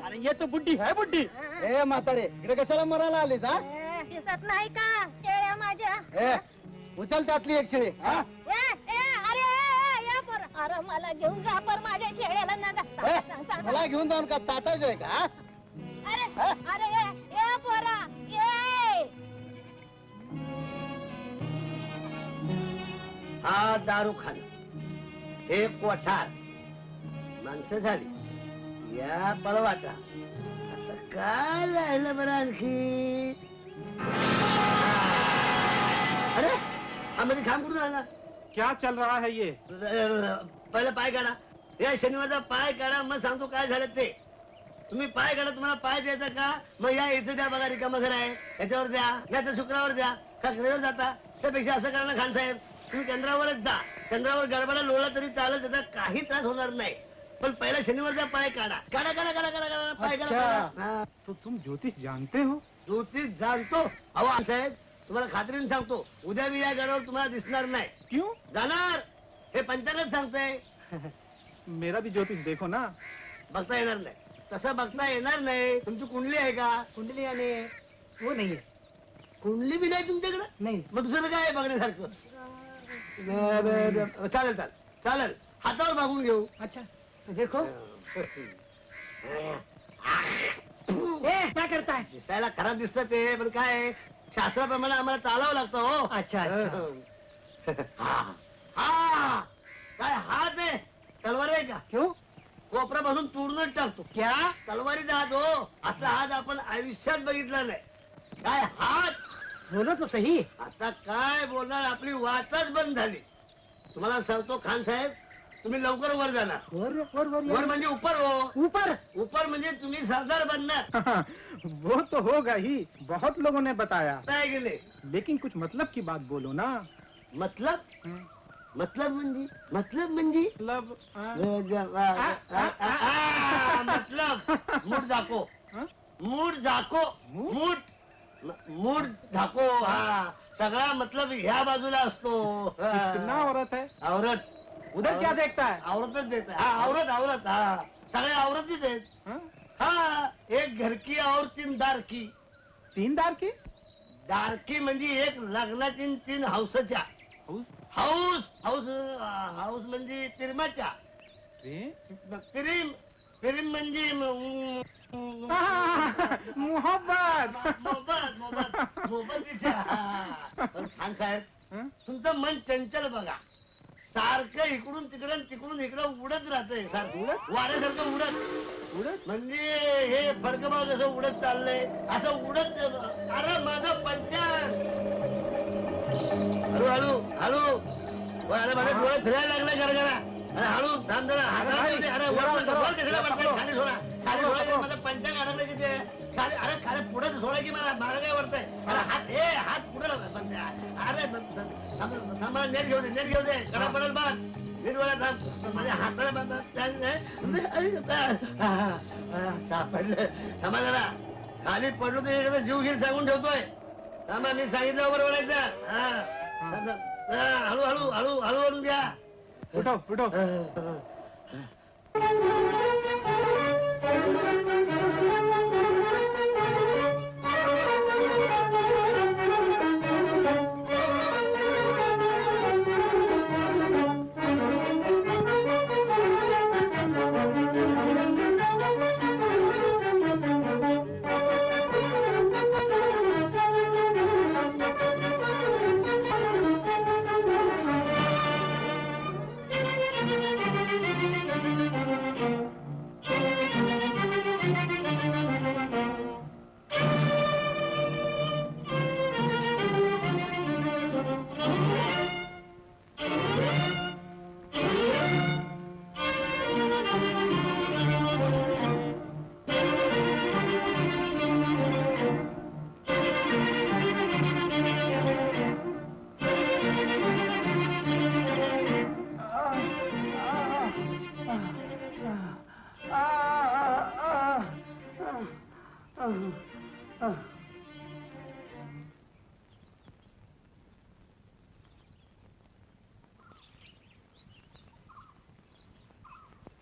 अरे ये तो बुड्ढी है बुड्ढी. ए म्हातारे, इकडे कशाला मरायला आलीस? हा, दिसत नाही का शेळ्या माझ्या? ए उचल त्यातली एक शेळी. हा? या पोरा. अरे मला घेऊन जा पर माझ्या शेळ्याला ना ए, मला घेऊन जाऊन का चाटायचंय का? हा? अरे ये पोरा ये. हा दारू खान, हे कोठार, माणसं झाली, या पळवाटा. आता काय राहिलं बरं आणखी? अरे हा मध्ये खांब कुठून आला? क्या चल रहा है ये? पहिला पाय काढा. या शनिवारचा पाय काढा, मग सांगतो काय झालं ते. तुम्ही पाय काढा. तुम्हाला पाय द्यायचा का? मग या इथं द्या, बघा रिकामं घर आहे, याच्यावर द्या. नाही तर शुक्रवार द्या. का घरावर जाता? त्यापेक्षा असं करा ना खान साहेब, तुम्ही चंद्रावरच जा. चंद्रावर गडबडा लोळला तरी चालेल, त्याचा काही त्रास होणार नाही. पण पहिला शनिवारचा पाय काढा. काढा काढा काढा काढा काढा पाय काढा. तो तुम ज्योतिष जानते हो? ज्योतिष जाणतो. अहो साहेब, तुम्हाला खात्रीने सांगतो, उद्या मी या गडावर तुम्हाला दिसणार नाही. क्यों? जाणार. हे पंचांगच सांगतोय. मेरा भी ज्योतिष देखो ना. बघता येणार नाही. तसं बघता येणार नाही. तुमची कुंडली आहे का? कुंडली आणि हो नाहीये. कुंडली बी नाही तुमच्याकडे? नाही. मग दुसरं काय आहे बघण्यासारखं? चालेल चालेल चालेल, हातावर बघून घेऊ. अच्छा तो देखो. काय करताय? दिसायला खराब दिसत ते, पण काय शास्त्राप्रमाणे आम्हाला चालावं लागतं हो. अच्छा अच्छा. हा काय हात आहे? तलवार आहे का? क्यों? कोपऱ्यापासून तोडूनच टाकतो. क्या तलवारीचा हात हो? असा हात आपण आयुष्यात बघितला नाही. काय हात? बोलो तो सही. आता काय बोलणार, आपली वाटच बंद झाली. तुम्हाला सांगतो खान साहेब, तुम्ही लवकर वर जाणार. वर वर वर वर म्हणजे ऊपर हो. ऊपर ऊपर म्हणजे तुम्ही सरदार बनणार. वो तो होगा ही, बहुत लोगों ने बताया. काय गेले? लेकिन कुछ मतलब की बात बोलो ना. मतलब? मतलब म्हणजे? मतलब म्हणजे? मतलब मतलब मूड दाखो. मूड दाखो. मूड दाखो. हा सगळा मतलब ह्या बाजूला असतो. कितना औरत है? औरत उधर क्या देखता है? औरतच देत. हा औरत औरत. हा सगळ्या औरतीच आहेत. हा एक घरकी और 3 दारकी. 3 दारकी? दारकी म्हणजे एक लग्नाची 3 हौसच्या. हाऊस हाऊस हाऊस म्हणजे प्रेमाच्या. प्रेम प्रेम म्हणजे खान साहेब तुमचं मन चंचल बघा, सारखं इकडून तिकडं तिकडून इकडं उडत राहतंय, सारखं वाऱ्यासारखं उडत म्हणजे हे फडकबाग असं उडत चाललंय, असं उडत. अरे माझं पंचायत हळू हळू हळू. अरे माझ्या डोळे फिरायला लागलाय जरा जरा. अरे हळू थांब जरा. अरे वर कशाला वाटतंय, खाली सोडा खाली सोडा. माझं पंचांग अडकलं की ते खाली. अरे खाली पुढे सोडा की मला मागं काय वाटतंय. अरे हात पुढे. अरे थांबा, नेट घेऊ दे, नेट घेऊ दे. कडा पडेल बात नीट बोला. थांब माझ्या हाताला सापडलं. थांबा जरा, खाली पडलो तर जीव घेऊन सांगून ठेवतोय. थांबा, मी सांगितलं बरोबर बोलायचं. हा हळू हळू हळू हळू हळू घ्या.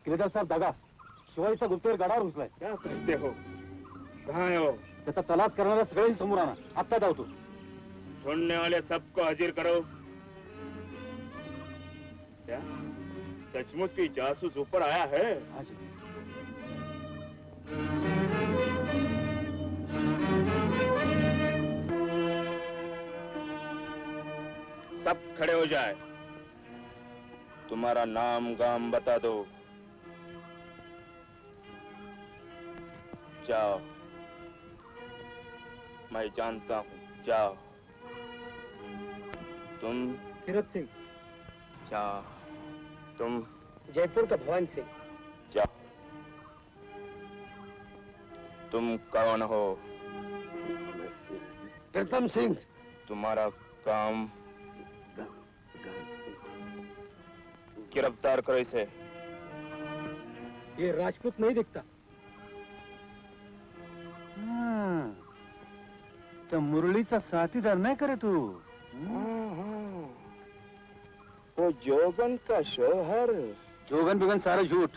किलेदार साहब दागा, शिवाजीचा गुप्तहेर गडावर घुसलाय. क्या कहते हो? कहाँ है वो? त्याचा तलाश करणाऱ्या सगळ्यांनी समोर आणा. आत्ता धावतो. ढूंढने वाले सबको हाजिर करो. क्या सचमुच की जासूस ऊपर आया है? हाँ जी. सब खड़े हो जाए. तुम्हारा नाम गाम बता दो. जाओ, मैं जानता हूँ. जाओ. तुम? किरत सिंह. जाओ. तुम? जयपुर का भवन सिंह. जाओ. तुम कौन हो? प्रीतम सिंह. तुम्हारा काम? गिरफ्तार करो इसे. ये राजपूत नहीं दिखता. तो मुरलीचा साथीदार नाही करे तू? वो जोगन का शोहर. जोगन बिगन सारं झूठ.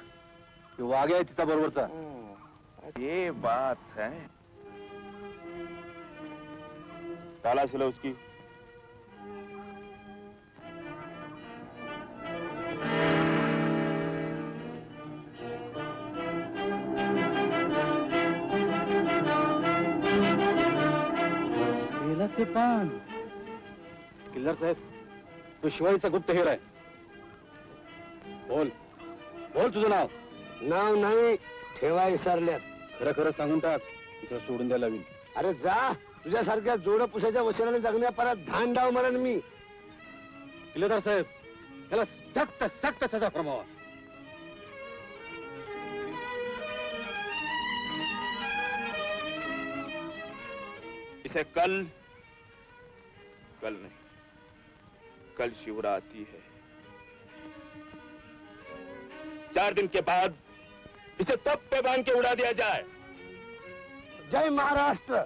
वाघ आहे तिचा बरोबरचा. ये बात है. तलाश लो उसकी. बेलाचे पान. किल्लार साहेब, तो शिवाजीचा गुप्तहेर आहे. बोल बोल तुझं नाव. नाव नाही, ठेवा विसरल्यात. खरं खरं सांगून टाक, इथं सोडून द्यायला लागेल. अरे जा, तुझ्यासारख्या जोड पुसाच्या वचनाने जगण्या परत धान डाव मरण मी. किल्लेदार साहेब, त्याला सक्त सक्त सजा फरमावा. इसे कल नहीं, कल शिवरात्रि है. 4 दिन के बाद इसे तब पे बांध के उड़ा दिया जाए. जय महाराष्ट्र.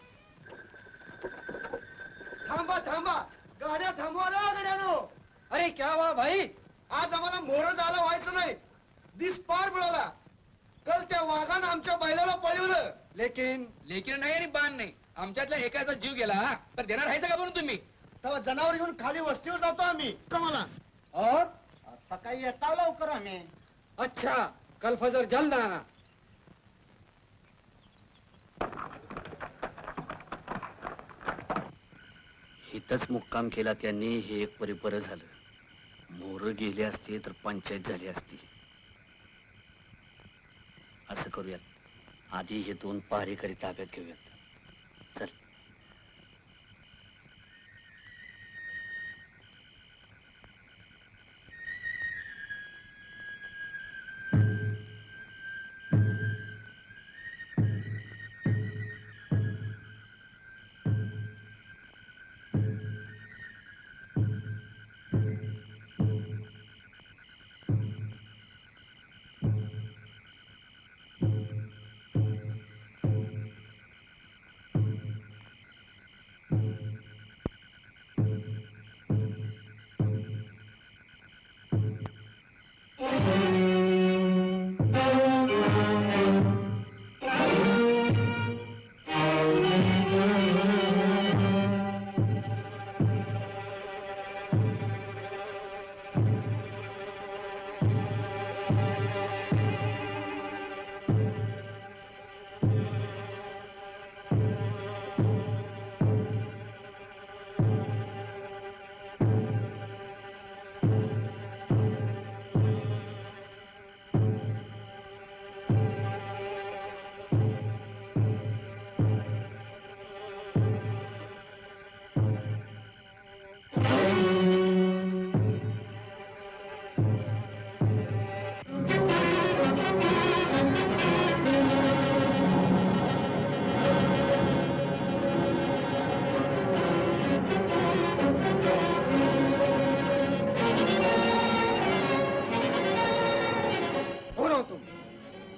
थांबा थांबा, गाड्या थांबवा ना गाड्यानो. अरे क्या हुआ भाई? आज आम्हाला मोहर जायला व्हायचं नाही. दिस पार मिळाला. कल त्या वाघानं आमच्या बैलाला पळवलं. लेकिन नाही आणि बाण नाही. आमच्यातल्या एकाचा जीव गेला तर देणार आहे का म्हणून तुम्ही? तेव्हा जनावर घेऊन खाली वस्तीवर जातो आम्ही. मला और सकाळी येता लवकर आम्ही. अच्छा, कल फजर जल्द आना. इथंच मुक्काम केला त्यांनी, हे एक परी बरं झालं. मोर गेले असते तर पंचायत झाली असती. असं करूयात, आधी हे 2 पहारेकरी ताब्यात घेऊयात. चल.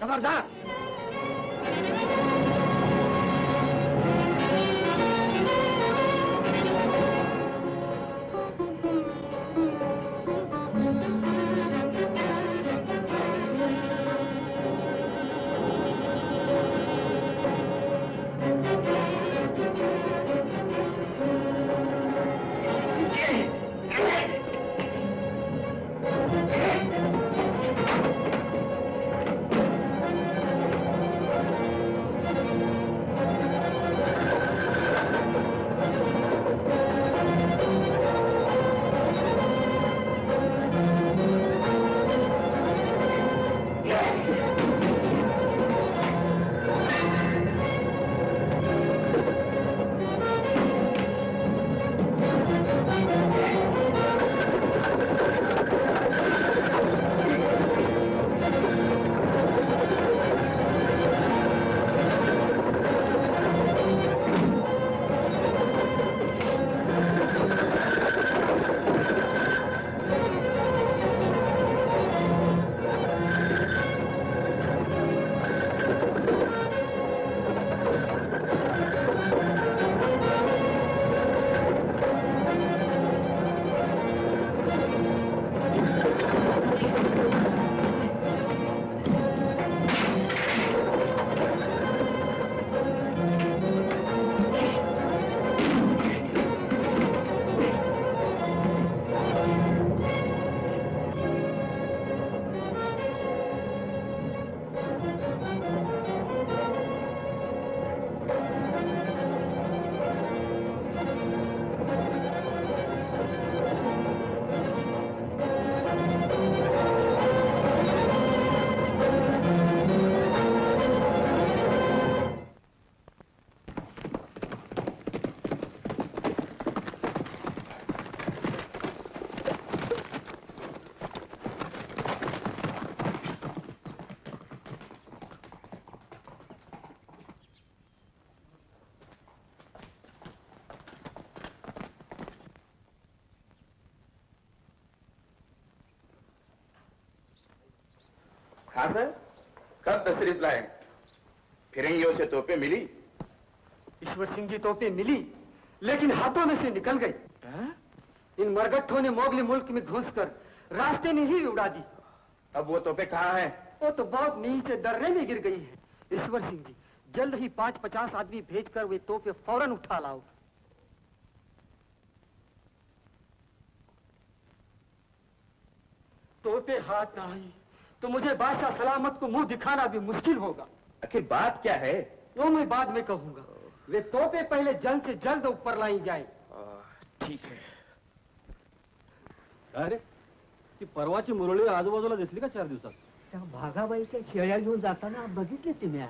खबरदार. खां सर, कब तशरीफ लाए? फिरंगियों से तोपें मिली? ईश्वर सिंह जी तोपें मिली, लेकिन हाथों में से निकल गई. इन मरगट्ठों ने मोगली मुल्क में घुसकर रास्ते में ही उड़ा दी. अब वो तोपें कहाँ हैं? वो तो बहुत नीचे दर्रे में गिर गई है. ईश्वर सिंह जी, जल्द ही 5-50 आदमी भेजकर वे तोपें फौरन उठा लाओ. तोपें हाथ ना आई तो मुझे बादशाह सलामत को मुंह दिखाना भी मुश्किल होगा. आखिर बात क्या है? वो मैं बाद में कहूंगा. वे तोपें पहले जल्द से जल्द ऊपर लाई जाए. ठीक आहे. काय रे, ती परवाची मुरळी आजूबाजूला दिसली का 4 दिवसात? त्या भागाबाईच्या शेळ्या घेऊन जाताना बघितले तुम्ही.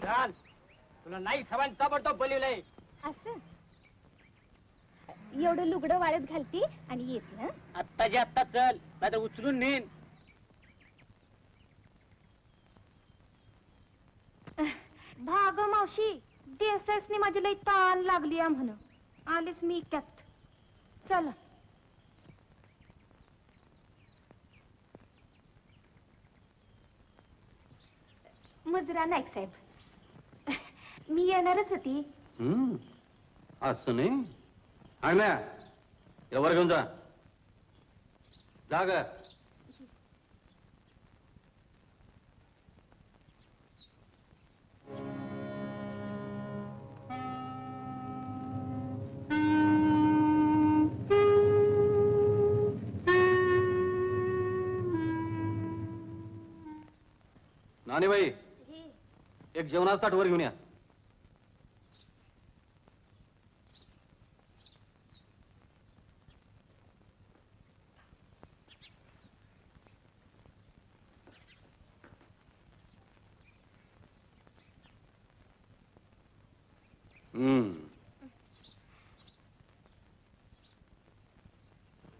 चाल, तुला नाही सवण ताबडतोब बोलवलंय. असं एवढं लुगडं वाळत घालती आणि येते हं? आत्ताच्या आत्ता चल, नाही तर उचलून नेन. भाग मावशी, देसाईसनी माझी लई ताण लागली आहे म्हण. आलेच मी इक्यात. चला. मुजरा नाईक साहेब, मी येणारच होती. असं नाही. आणल्या यावर घेऊन जा. जा ग. नानीबाई, एक जेवणाचं ताट वर घेऊन या.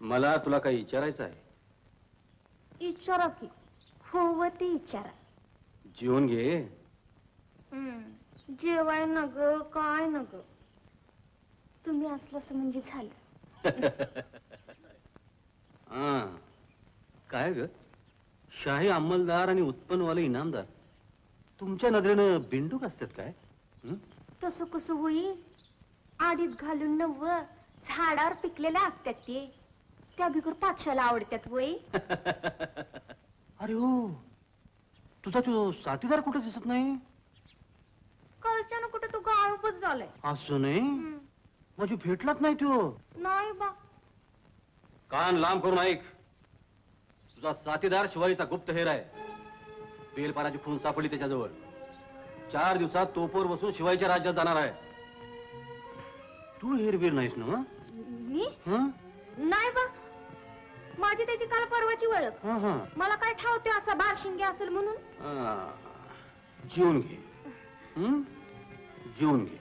मला तुला काही विचारायचं आहे. इचारा की. हो ते इचारा. जेवून घे. जेवाय न ग, काय न ग. तुम्ही असलं म्हणजे झालं. काय ग, शाही अंमलदार आणि उत्पन्नवाले इनामदार तुमच्या नजरेनं बिंडूक असतात काय? तसं कसं होईल? आडीत घालून नव्व झाडावर पिकलेल्या असतात ते. त्या बिगर पाचशाला आवडतात वय. अरे हो, तुझा तो साथीदार कुठे दिसत नाही? कळच्यानं कुठे तो गायबच झालाय. असं नाही, माझी भेटलाच नाही तो. नाही बा. कान लांब करून ऐक. तुझा साथीदार शिवाजीचा गुप्त हेर आहे. बेलपाराची खून सापडली त्याच्याजवळ. 4 दिवसात तोपोर बसून शिवाजीच्या राज्यात जाणार आहे. तू हेरबीर नाहीस ना? मी नाही बा. माझी त्याची काल परवाची ओळख. मला काय ठावते असा बारशिंगे असेल म्हणून. जेवून घे. जेवून घे.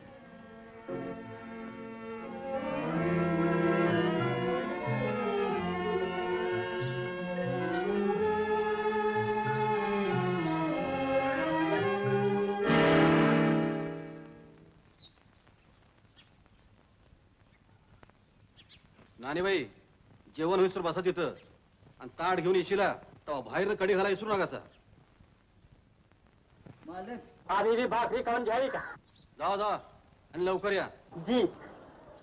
नानीबाई, जेवण होईसर बसा तिथं आणि ताट घेऊन येशीला तेव्हा बाहेर कडी घाला विसरू नका. आधी भाकरी खाऊन घ्यावी का? जा जा आणि लवकर या. जी.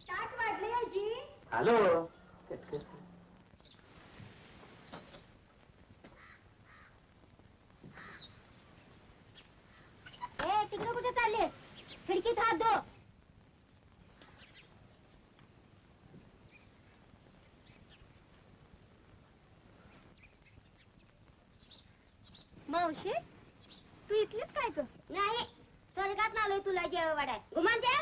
ताट वाढले जी. हॅलो. तिकडे कुठे चालले? खिडकीत हात धो. मावशी, तू इथलीच काय ग? नाही, स्वर्गात आलोय तुला जेवण वाढाय. गुमान जे.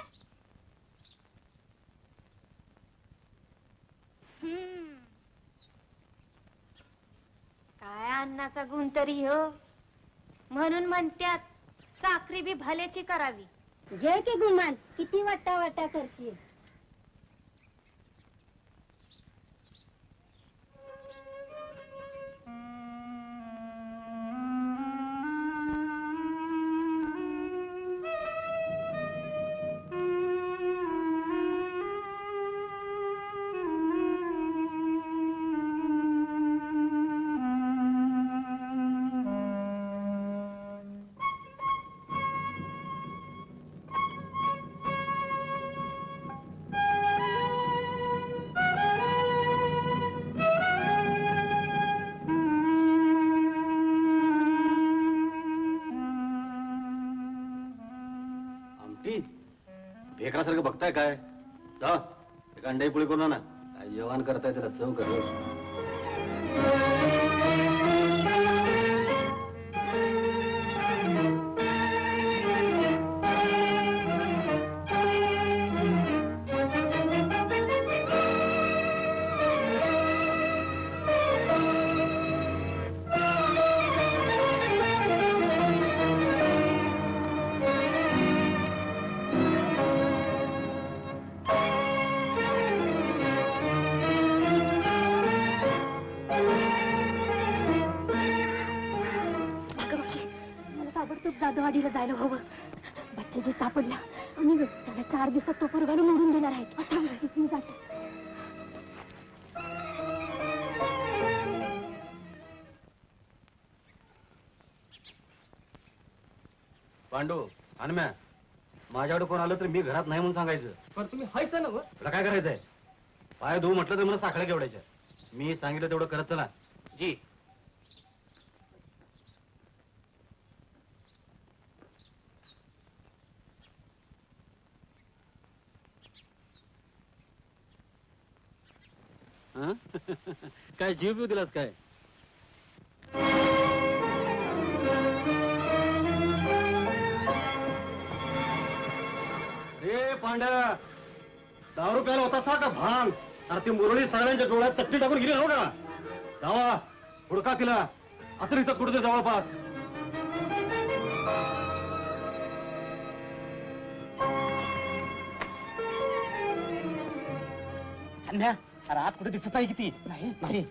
काय अन्नाचा गुण तरी हो. म्हणून म्हणत्यात चाकरी बी भल्याची करावी. जय की गुमान, किती वाटा वाटा करशील. भेकरासारखं बघताय काय? जा एक अंडाई पोळी करू ना. काय जेवण करताय त्याला चव कर. ताबडतोब जाधववाडीला जायला हवं. बच्चाजी सापडला आणि त्याला 4 दिवसात तो पोरगाला मोडून देणार आहेत. मी जाते. पांडू हनुम्या, माझ्याकडे कोण आलं तर मी घरात नाही म्हणून सांगायचं. पण तुम्ही हायचं ना व? तुला काय करायचंय? पाय धुवू म्हटलं तर मला साखळ्या केवढायच्या. मी सांगितलं तेवढं करत चला. जी. काय जीव बिव दिलास काय? रे पांड्या, दारू प्यायला होता सा का भांग? अरे ती मुरळी सगळ्यांच्या डोळ्यात चटणी टाकून गेली हो का? जावा हुडका तिला. असं इथं कुठे जवळपास. अन्या, अरे आत कुठे दिसत आहे किती? नाही नाही.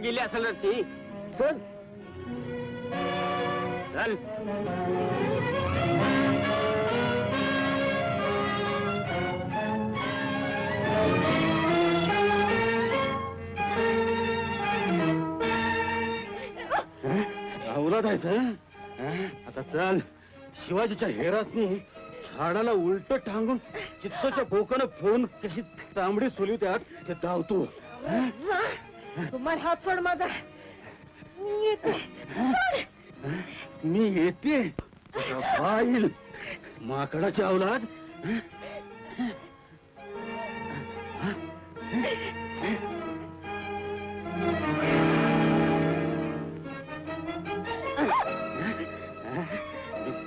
गेली असेल ना ती. चल चल. राहुला जायचं. आता चल. शिवाजीच्या हेरातनी झाडाला उलट टांगून चित्ताच्या भोकानं फोन कशी तांबडी सोली त्यात ते धावतो. तुम्हाला हात सोड माझा. मी येते पाहिल माकडाची अवलाद.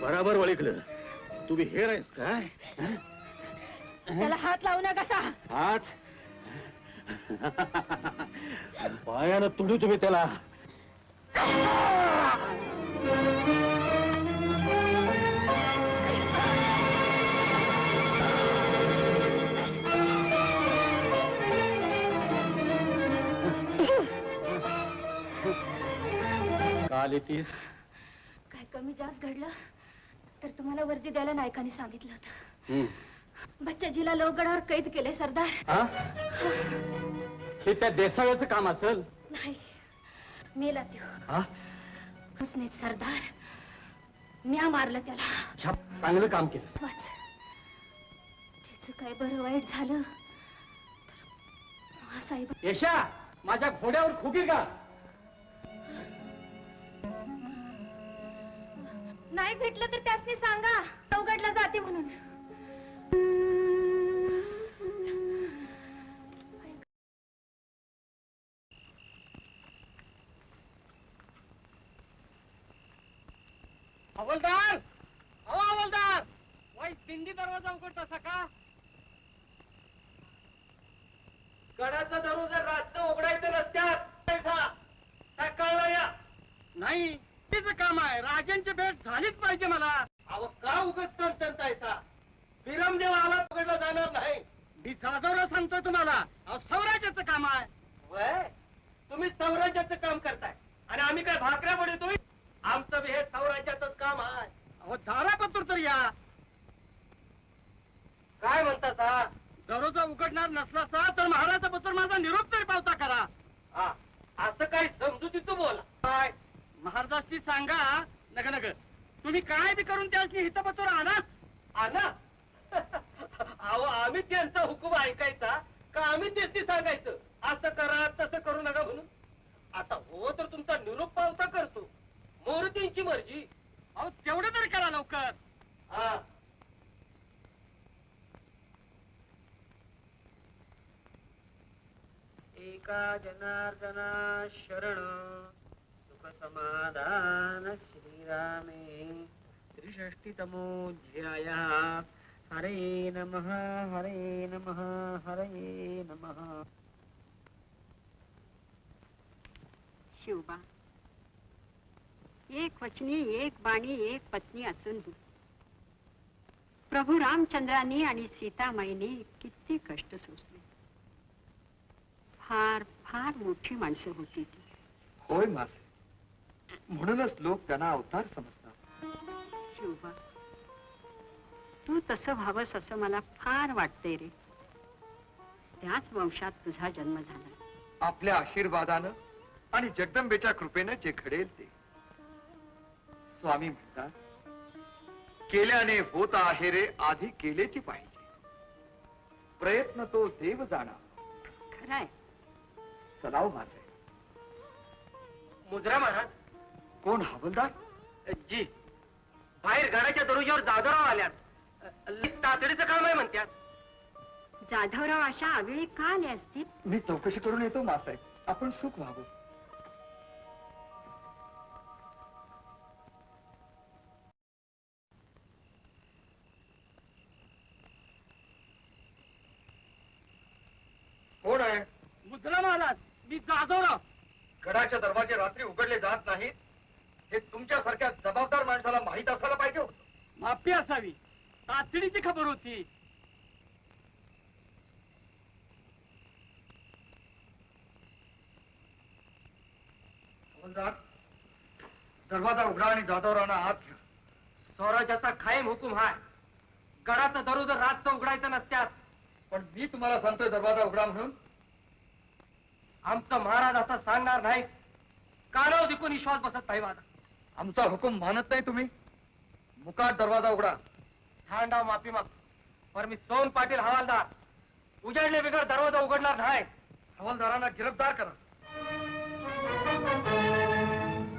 बराबर ओळखलं. तुम्ही हेर आहेस काय? त्याला हात लावू नका कसा. हात पायानं तुडू तुम्ही त्याला. काल येतीस? काय कमी जास्त घडलं तर तुम्हाला वर्दी द्यायला नायकाने सांगितलं होतं. बच्चाजीला लोहगडावर कैद केले सरदार. हे त्या देसाळ्याचं काम असेल. नाही, मेला त्यो. हसने सरदार, म्या मारलं त्याला. चांगलं काम केलं. त्याच काय बरं वाईट झालं साहेब. यशा, माझ्या घोड्यावर खुगी का? नाही भेटलं तर त्यासनी सांगा लोहगडला जाते म्हणून. हवालदार, हवालदार, वाईट दिंडी दरवाजा उघडता का? गडाचा दरवाजा रात्र उघडायचं रस्त्यात कळलं या नाही तिचं काम आहे राजांची भेट झालीच पाहिजे मला. अहो का उगत तंतायचा विरमदेव आला पकडला जाणार नाही. मी जाधवराव सांगतोय तुम्हाला अहो स्वराज्याचं काम आहे. वय तुम्ही स्वराज्याचं काम करताय आणि आम्ही काय भाकऱ्या बनवतोय. आमचं बी हे स्वराज्याचंच काम आहे. अहो दारापत्र तर या. काय म्हणता सा दरवाजा उघडणार नसला तर महाराजा पत्र माझा निरोप तरी पावता करा. हा असं काय समजू तू बोला. काय महाराजांनी सांगा नका नका तुम्ही काय बी करून त्याची हितपत्र आणा आणा. अहो आम्ही त्यांचा हुकूम ऐकायचा का आम्ही तेच सांगायचं असं करा तसं करू नका म्हणून. आता हो तर तुमचा निरोप पावता करतो. मोरतींची मर्जी. अहो तेवढं तरी करा लवकर. हा एका जनार्दना शरण सुख समाधान श्रीरामे. 63तमोऽध्याय. हरे नमः हरे नमः हरे नमः. शिवबा एक वचनी एक बाणी एक पत्नी असून प्रभू रामचंद्रांनी आणि सीतामाईने किती कष्ट सोसले. फार फार मोठी माणसं होती ती. होय मासे म्हणूनच लोक त्यांना अवतार समजतात. शिवबा तू तसं व्हावंस असं मला फार वाटतंय रे. त्याच वंशात तुझा जन्म झाला. आपल्या आशीर्वादानं आणि जगदंबेच्या कृपेनं जे घडेल ते. स्वामी म्हणतात केल्याने होत आहे रे आधी केलेची पाहिजे. प्रयत्न तो देव जाणा. खरंय. चलाव माझे. मुद्रा महाराज. कोण हवलदार? जी बाहेर गडाच्या दरवाजावर जाधवराव आल्यात. तातडीचं काम आहे म्हणतात. जाधवराव अशा आवेळी का आले असतील? मी चौकशी करून येतो मासाहेब. आपण सुख व्हावं. कोण आहे? मुद्रा महाराज मी जाधवराव. गडाचे दरवाजे रात्री उघडले जात नाहीत हे तुमच्यासारख्या जबाबदार माणसाला माहित असायला पाहिजे होतं. माफी असावी. तातडीची खबर होती. हवलदार दरवाजा उघडा आणि जाधवरावांना आत घ्या. स्वराज्याचा कायम हुकूम हाय. गडाचा दरवाजा रातचं उघडायचं नसत्यात. पण मी तुम्हाला सांगतोय दरवाजा उघडा म्हणून. आमचं महाराज असं सांगणार नाही. कानावर दिकून विश्वास बसत नाही माझा. आमचा हुकूम मानत नाही तुम्ही. मुकाट दरवाजा उघडा. थांडाव माफी माग. पर मी सोन पाटील हवालदार उजाडले बिगर दरवाजा उघडणार नाही. हवालदारांना गिरफ्तार करा.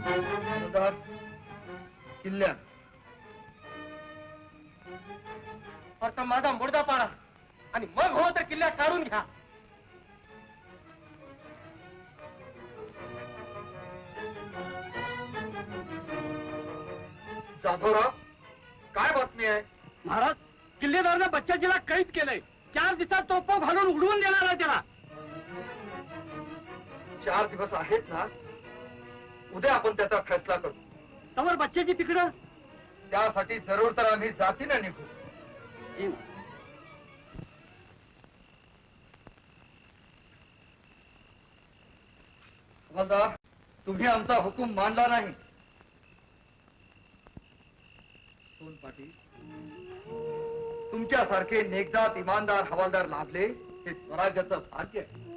हवालदार किल्ल्या. फक्त माझा मुर्दा पाडा आणि मग हो तर किल्ल्यात काढून घ्या. जाधवराव काय बातमी आहे? महाराज किल्लेदारानं बच्चाजीला कैद केलंय. 4 दिवसात तोफ घालून उडवून देणार आहे त्याला. 4 दिवस आहेत ना. उद्या आपण त्याचा फैसला करू. तवर बच्चाजी तिकडं. त्यासाठी जरूर तर आम्ही जातीनं निघू. हवालदार तुम्ही आमचा हुकूम मानला नाही. सोन पाटील तुमच्यासारखे नेकदात इमानदार हवालदार लाभले हे स्वराज्याचं भाग्य आहे.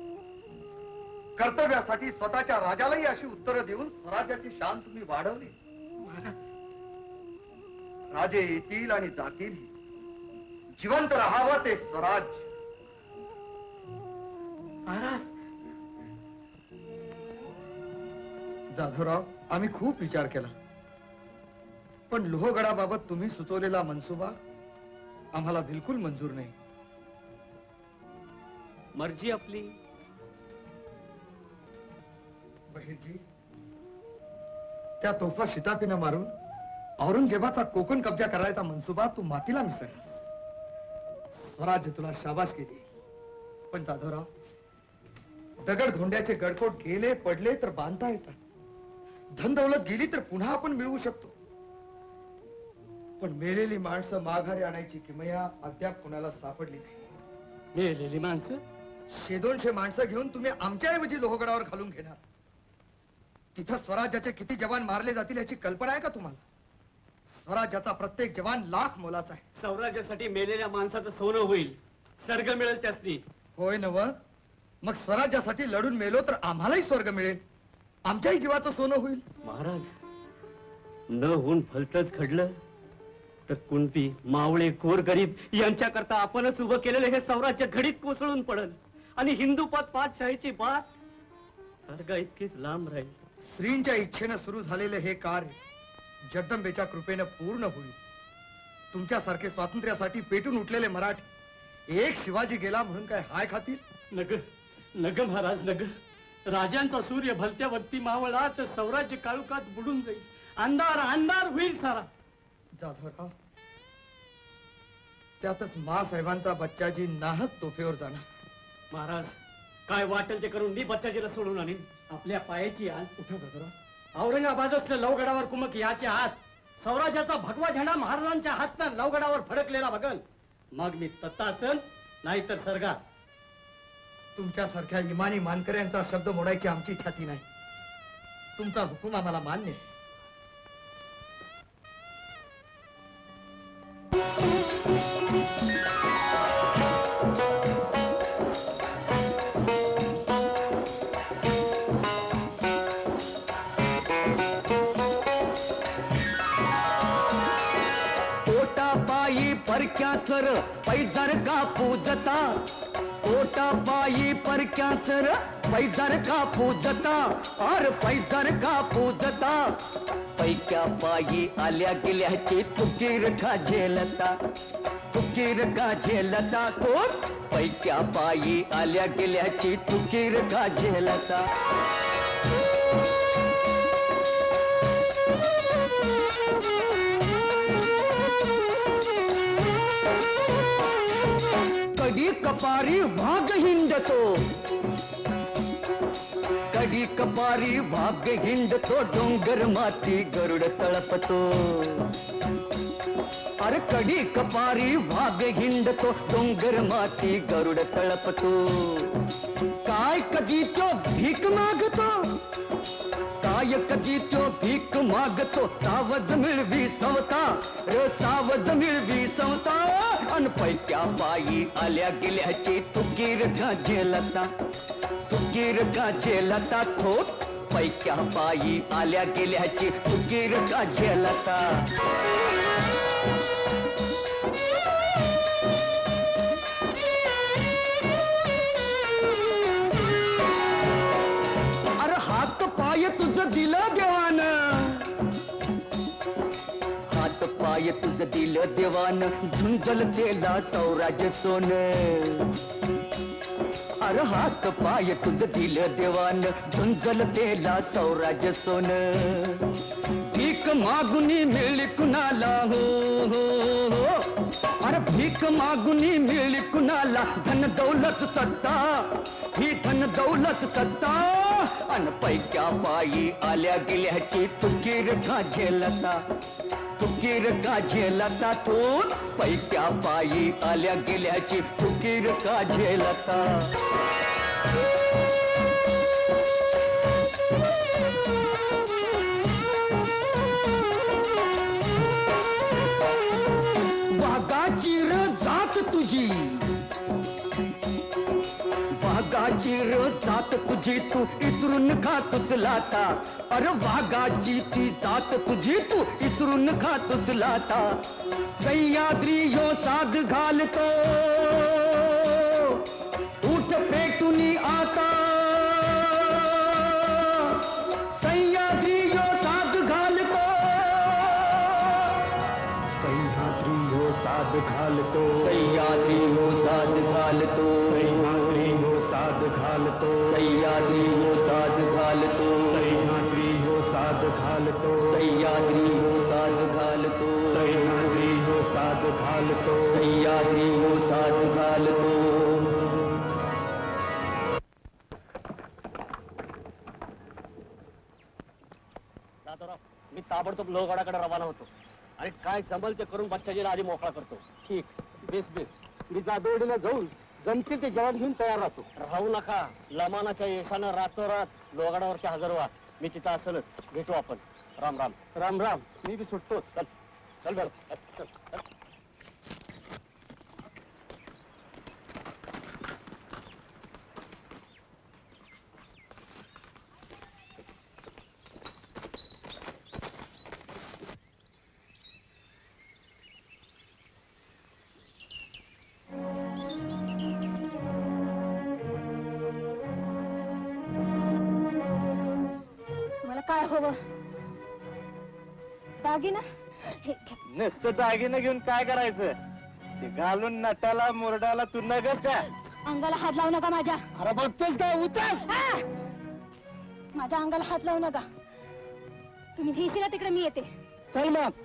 कर्तव्यासाठी स्वतःच्या राजालाही अशी उत्तरं देऊन स्वराज्याची शान तुम्ही वाढवली. राजे येतील आणि जातील. जिवंत राहावं ते स्वराज्य. जाधवराव आम्ही खूप विचार केला पण लोहगडाबाबत तुम्ही सुचवलेला मनसुबा आम्हाला बिलकुल मंजूर नाही. मर्जी आपली. बहिरजी त्या तोफा शितापीनं मारून औरंगजेबाचा कोकण कब्जा करायचा मनसुबा तू मातीला मिसळलास. स्वराज्य तुला शाबासकी देईल. पण जाधवराव दगड धोंड्याचे गडकोट गेले पडले तर बांधता येतात, धन दौलत गेली तर पुन्हा आपण मिळवू शकतो. पण मेलेली माणसं माघारी आणायची किमया अद्याप कुणाला सापडली नाही. मेलेली माणसं? 100-200 माणसं घेऊन तुम्ही आमच्याऐवजी लोहगडावर घालून घेणार. तिथं स्वराज्याचे किती जवान मारले जातील याची कल्पना आहे का तुम्हाला? स्वराज्याचा प्रत्येक जवान लाख मोलाचा आहे. स्वराज्यासाठी मेलेल्या माणसाचं सोनं होईल, स्वर्ग मिळेल त्यासनी. होय नव, मग स्वराज्यासाठी लढून मेलो तर आम्हालाही स्वर्ग मिळेल, आमच्याही जीवाचं सोनं होईल. महाराज, न होऊन भलतच घडलं तर कुणबी, मावळे, गोर गरीब यांच्याकरता आपणच उभं केलेलं हे स्वराज्य घडीत कोसळून पडल आणि हिंदुपद पातशाहीची बात स्वर्गा इतकीच लांब राहील. श्रींच्या इच्छेनं सुरू झालेलं हे कार्य जगदंबेच्या कृपेनं पूर्ण होईल. तुमच्यासारखे स्वातंत्र्यासाठी पेटून उठलेले मराठी एक शिवाजी गेला म्हणून काय हाय खातील? नग नग महाराज नग. राजांचा सूर्य भलत्या वक्ती मावळा तर स्वराज्य काळुकात बुडून जाईल, अंधार अंधार होईल सारा. जाधवराव, त्यातच मासाहेबांचा बच्चाजी नाहक तोफेवर जाणार. महाराज, काय वाटेल ते करून मी बच्चाजीला सोडून आणीन. आपल्या पायाची आण. उठा दादराव. औरंगाबाद असलं लवगडावर कुमक याचे हात, स्वराज्याचा भगवा झेंडा महाराजांच्या हातनं लवगडावर फडकलेला बघल. मग मी तत्ता असन, नाहीतर सरगा. तुमच्यासारख्या इमानी मानकऱ्यांचा शब्द मोडायची आमची छाती नाही. तुमचा हुकूम आम्हाला मान्य आहे. पोटापायी परक्याचर पैजार का पूजता, पोटापायी परक्याचर पैजार का पूजता, अर पैजार का पूजता. पैक्या पायी आल्या गेल्याची तुकीर का झेलता, तुकीर का झेलता. कोण? पैक्या पायी आल्या गेल्याची तुकीर का झेलता. कडी कपारी भाग हिंडतो, कडी कपारी भाग हिंडतो, डोंगर माती गरुड तळपतो. अरे कडी कपारी भाग हिंडतो, डोंगर माती गरुड तळपतो. काय कधी तो भीक मागतो, काय कधी तो भीक मागतो. सावज मिळवी सवता, रे सावज मिळवी सवता. अन पैक्या पायी आल्या गेल्याची तुकीर का झेलता, तुकीर का झेलता. थोट पैक्या पायी आल्या गेल्याची तुकीर का झेलता. अरे हात पाय तुझं दिलं देवानं, हात पाय तुझं दिलं देवानं, झुंजल तेला स्वराज्य सोन. अरे हात पाय तुझं दिलं देवानं, झुंजल तेला स्वराज्य सोन. भीक मागुनी मिळली कुणाला, हो हो हो. अरे भीक मागुनी मिळली कुणाला, धन दौलत सत्ता, ही धन दौलत सत्ता. अन पैक्या पायी आल्या गेल्याची तुकीर का झेलता, तुकीर का झेलता. तो पैक्या पायी आल्या गेल्याची तुकीर का झेलता. वाघाची र जात तुझी, वाघाची र जात तुझी, तू इसरून खातोस लाटा. अरे वाघाची ती जात तुझी, तू इसरून खातोस लाटा. सह्याद्री यो साध घालतो, उठ पेटुनी आता. सह्याद्री यो साध घालतो, सह्याद्री यो साध घालतो, सह्याद्री यो साध घालतो, सह्याद्री यो साध घालतो, सह्याद्री यो साध घालतो, सह्याद्री यो साध घालतो, सह्याद्री यो साध घालतो, सह्याद्री यो साध घालतो, सह्याद्री यो साध घालतो. मी ताबडतोब लोहगडाकडे रवाना होतो आणि काय जमल ते करून बच्चाजीला आधी मोकळा करतो. ठीक, बेस बेस. मी जादवडीला जाऊन जमतील ते जवान घेऊन तयार राहतो. राहू नका. लमानाच्या यशानं रातोरात लोहगडावरती हजर व्हा. मी तिथं असलच. भेटू आपण. राम राम. राम राम. मी बी सुटतोच. चल चल बरं. चल, चल. तुम्हाला काय हवं? दागिना? हे घ्या. नुसतं दागिने घेऊन काय करायचं? ते घालून नटाला मुरडाला तू नगस का? अंगाला हात लावू नका माझ्या. अरे बघतोस का? उतर. माझ्या अंगाला हात लावू नका. तुम्ही भिशीला तिकडे, मी येते. चल मग.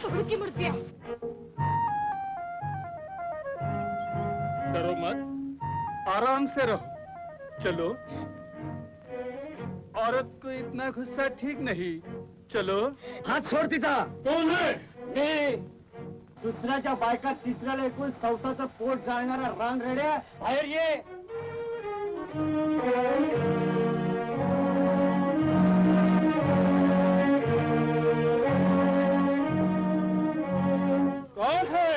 सोड की मूर्तिया. डरो मत, आराम से रहो. चलो. औरत को इतना गुस्सा ठीक नहीं. चलो. हात सोड तिचा. कौन है? ए, दुसऱ्याच्या बायका तिसऱ्याला एकूण सवताचं पोट जाळणारा रान रेड्या, बाहेर ये. कौन है?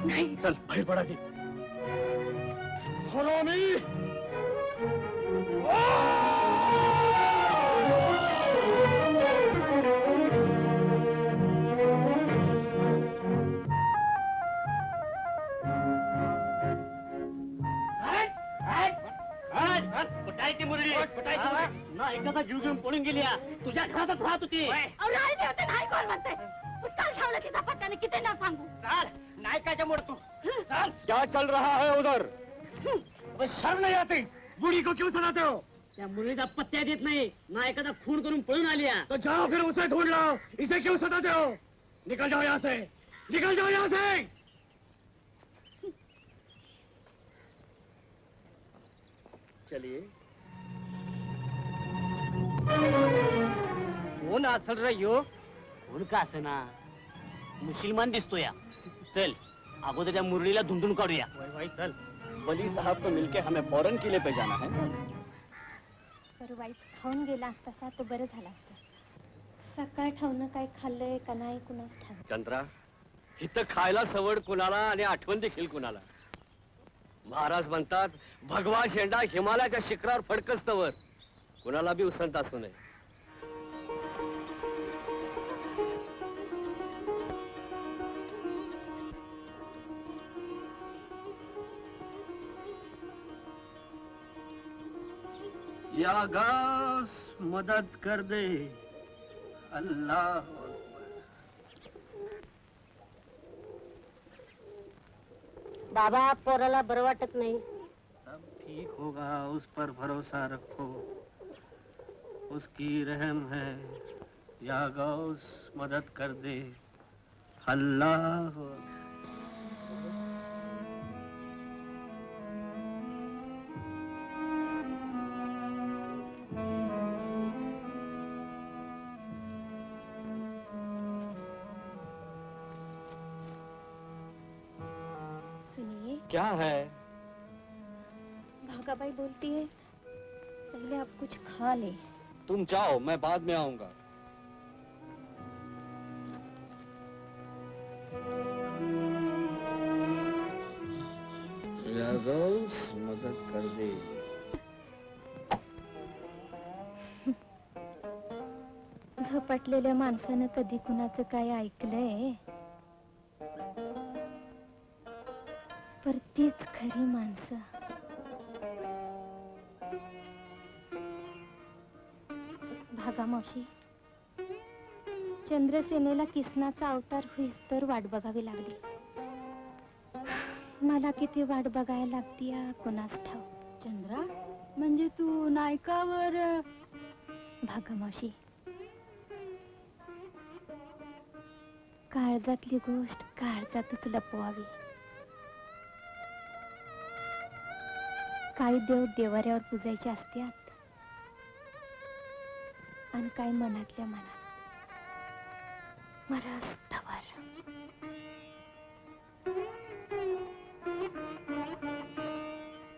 नाही. चल बाहेर पडा ती. हरामी. कुठाय ती मुरली? कुठाय ती? ना एखादा जीव घेऊन पळून गेली. तुझ्या घरातच राहत होती. राहिले होते. नाही कोण म्हणते. काल ठेवलं तिचा पत्त्याने, किती ना सांगू. नाही काय मोड तू. क्या चल रहा है उधर? शर्म नहीं आती? बूढ़ी को क्यों सताते हो? त्या मुरलीचा पत्त्या देत नाही. ना एखादा खून करून पळून आली. तो जाओ फिर उसे ढूंढ लाओ. इसे क्यों सताते हो? निकल जाओ यहाँ से. निकल जाओ यहाँ से. चलिए. कोण आचल रही हो? कोण का असना, मुसलमान दिसतो या. चल अगोदर त्या मुरलीला धुंडून काढूया. भाई चल. वली साहब को मिलके हमें फौरन किले पे जाना है. वाईट खाऊन गेला असता तो बरं झाला असतं. सकाळ ठाऊन काय खाल्लंय का नाही कुणाच ठाऊक. चंद्रा, इथं खायला सवड कुणाला आणि आठवण देखील कुणाला. महाराज म्हणतात, भगवा शेंडा हिमालयाच्या शिखरावर फडकस्तवर कुणाला बी उसंत असू नये. या गास मदद कर दे. अल्लाह. बाबा, पोराला बरं वाटत नाही. सब ठीक होगा. उस पर भरोसा रखो. उसकी रहम है. या गौस मदद कर दे. अल्लाह. सुनिए, क्या है? भागाबाई बोलती है पहले आप कुछ खा ले. तुम जाओ, मैं बाद में आऊंगा. या गौस मदद कर दे. झपटलेल्या माणसानं कधी कुणाचं काय ऐकलंय? पर तीच खरी माणसं. भागा मावशी, चंद्रसेनेला किसनाचा अवतार होईस तर वाट बघावी लागली. मला किती वाट बघायला लागतीया कोणास ठाव. चंद्रा म्हणजे तू नायकावर भागमावशी, काळजातली गोष्ट काळजातच लपवावी. काही देव देवाऱ्यावर पूजायचे असतात आणि काही मनातल्या मनात मरस्तवर.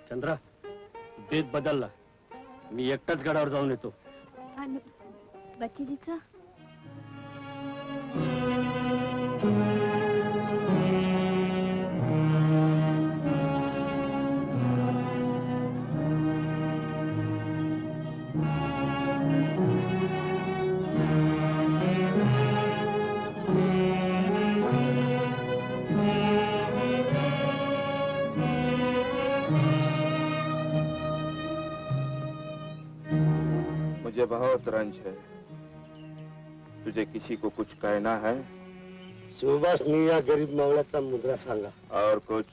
चंद्रा, बेत बदलला. मी एकटाच गडावर जाऊन येतो. आणि बच्चीजीचं मुझे बहुत रंज है. तुझे किसी को कुछ कहना है? सुभाष, मी या गरीब मावळ्याचा मुद्रा सांगा. और कुछ?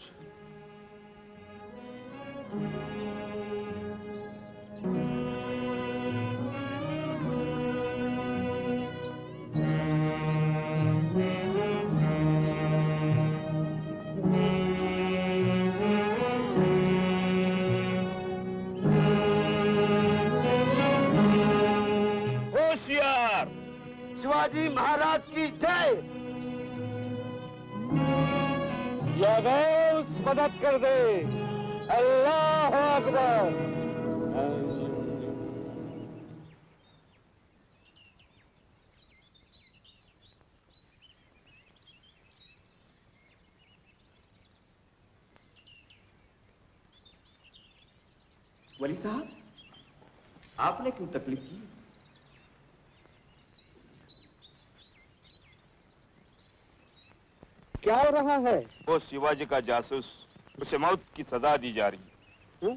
होशियार, शिवाजी महाराज की जय. या गौस मदद कर दे. अल्लाह अकबर. वली साहब, आपने क्यों तकलीफ की? क्या हो रहा है? वो शिवाजी का जासूस, उसे मौत की सजा दी जा रही है.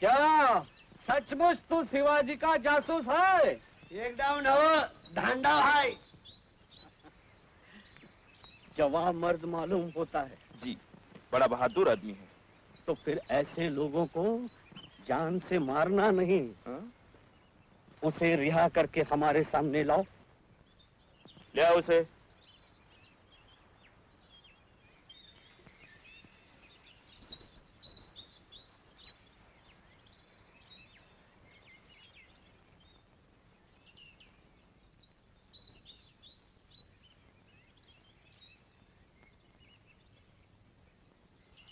क्या सचमुच तू शिवाजी का जासूस है? एकदम नव धांडा है. जवाब मर्द मालूम होता है. जी, बड़ा बहादुर आदमी है. तो फिर ऐसे लोगों को जान से मारना नहीं, उसे रिहा करके हमारे सामने लाओ. ले आओ उसे.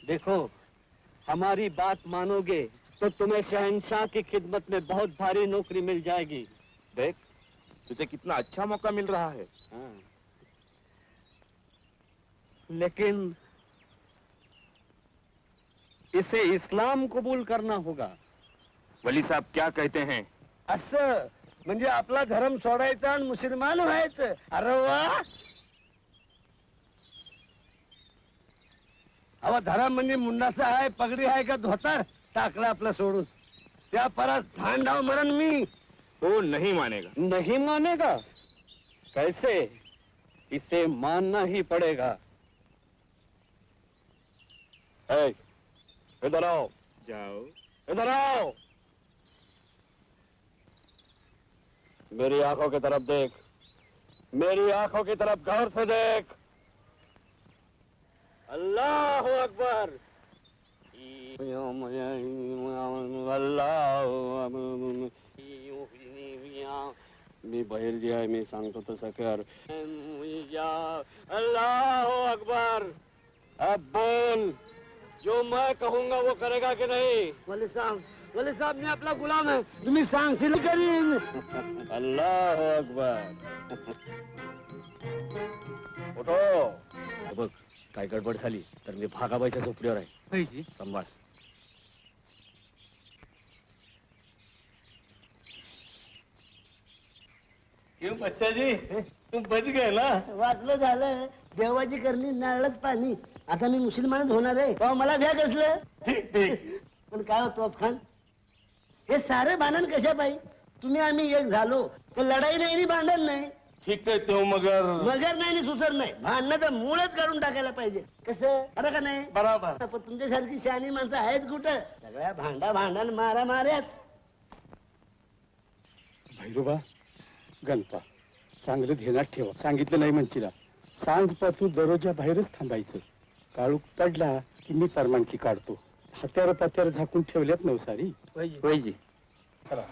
देखो, हमारी बात मानोगे तो तुम्हें शहंशाह की खिदमत में बहुत भारी नौकरी मिल जाएगी. देख, तुझे कितना अच्छा मौका मिल रहा है. हाँ. लेकिन इसे इस्लाम कबूल करना होगा. वली साहब क्या कहते हैं? असं म्हणजे आपला धर्म सोडायचा आणि मुसलमान व्हायचं. अरे वा. अहो, धर्म म्हणजे मुंडाचा आहे, पगडी आहे का धोतर, टाकलं आपलं सोडून. त्या परत धांडाव मरण मी. वो नहीं मानेगा. नहीं मानेगा? कैसे? इसे मानना ही पड़ेगा. इधर आओ. जाओ. इधर आओ. मेरी आंखों की तरफ देख. मेरी आंखों की तरफ गौर से देख. अल्लाह अकबर. मी बाहेर जे आहे मी सांगतो तसं कर. अल्लाह अकबर. अब बोल. जो मैं कहूंगा वो करेगा कि नहीं? वली साहब, मैं आपला गुलाम है. तुम्ही सांगशील करीन. अल्लाह अकबर. उठो. बघ, काय गडबड झाली तर मी भागाबाईच्या झोपडीवर आहे. सांभाळ. क्यों बच्चा जी, तुम बच गए ना? वाचलं झालं. देवाची करणी नारळच पाणी. आता मी मुसलमानच होणार आहे. मला भ्या कसलं. ठीक ठीक. पण काय होतो अफखान, हे सारे भांडण कशा पाहिजे? तुम्ही आम्ही एक झालो तर लढाई नाही आणि भांडण नाही. ठीक आहे तो मगर मगर नाही आणि सुसर नाही, भांडणाचं मूळच काढून टाकायला पाहिजे. कसं अरे का नाही? बरोबर. पण तुमच्यासारखी शहाणी माणसं आहेत कुठं? सगळ्या भांडण मारा माऱ्यात. भैरोबा, गणपा, चांगलं ध्यानात ठेवा. सांगितलं नाही म्हणशीला. सांजपासून दररोजच्या बाहेरच थांबायचं. काळूक पडला की मी परवानगी काढतो. हत्यार पत्यार झाकून ठेवल्यात नवसारी. वैजी चला.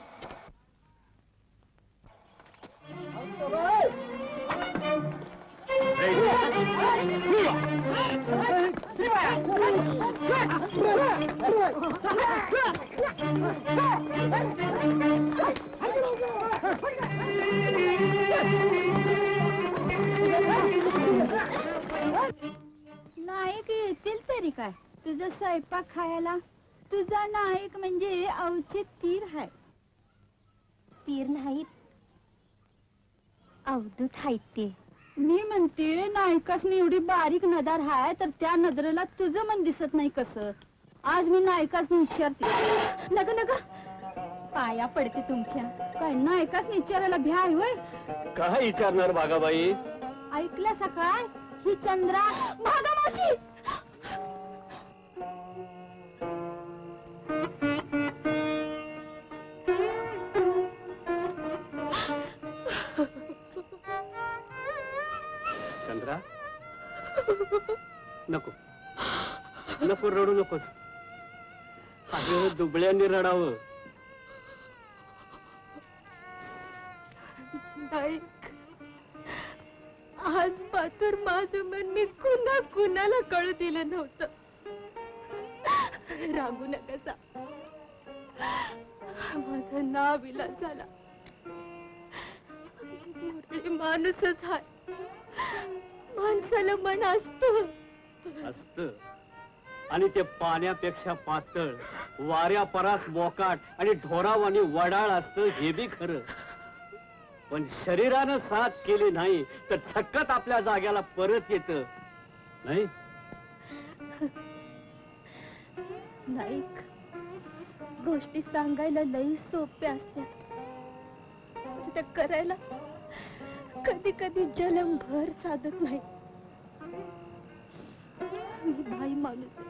नायक येतील तरी काय तुझा स्वयंपाक खायला? तुझा नायक म्हणजे अवचित तीर आहे. तीर नाहीत, अवधूत आहेत ते. मी म्हणते नायकासनी एवढी बारीक नजर हाय तर त्या नजरेला तुझं मन दिसत नाही कसं? आज मी नायकासनी विचारते. नग नग पाया पडते तुमच्या. काय नायकासनी विचारायला भ्या आहे होय? काय विचारणार भागाबाई? ऐकलं सकाळ ही चंद्रा भागामावशी. चंद्रा, नको नको रडू नकोस. अगं दुबळ्यांनी रडावं. नाईक, आज मात्र माझं मन मी कुणा कुणाला कळू दिलं नव्हतं. रागू नका, माझं नाव विलास झाला. माणूसच हाय, माणसाला मन असत आणि ते पाण्यापेक्षा पातळ, वाऱ्या परास मोकाट आणि ढोरावानी वडाळ असतं हे बी खरं. पण शरीरानं साथ केली नाही तर झक्कत आपल्या जाग्याला परत येत नाही. नाईक, गोष्टी सांगायला लई सोप्या असतात, त्या करायला कधी कधी जलमभर साधत नाही. मी बाई माणूस,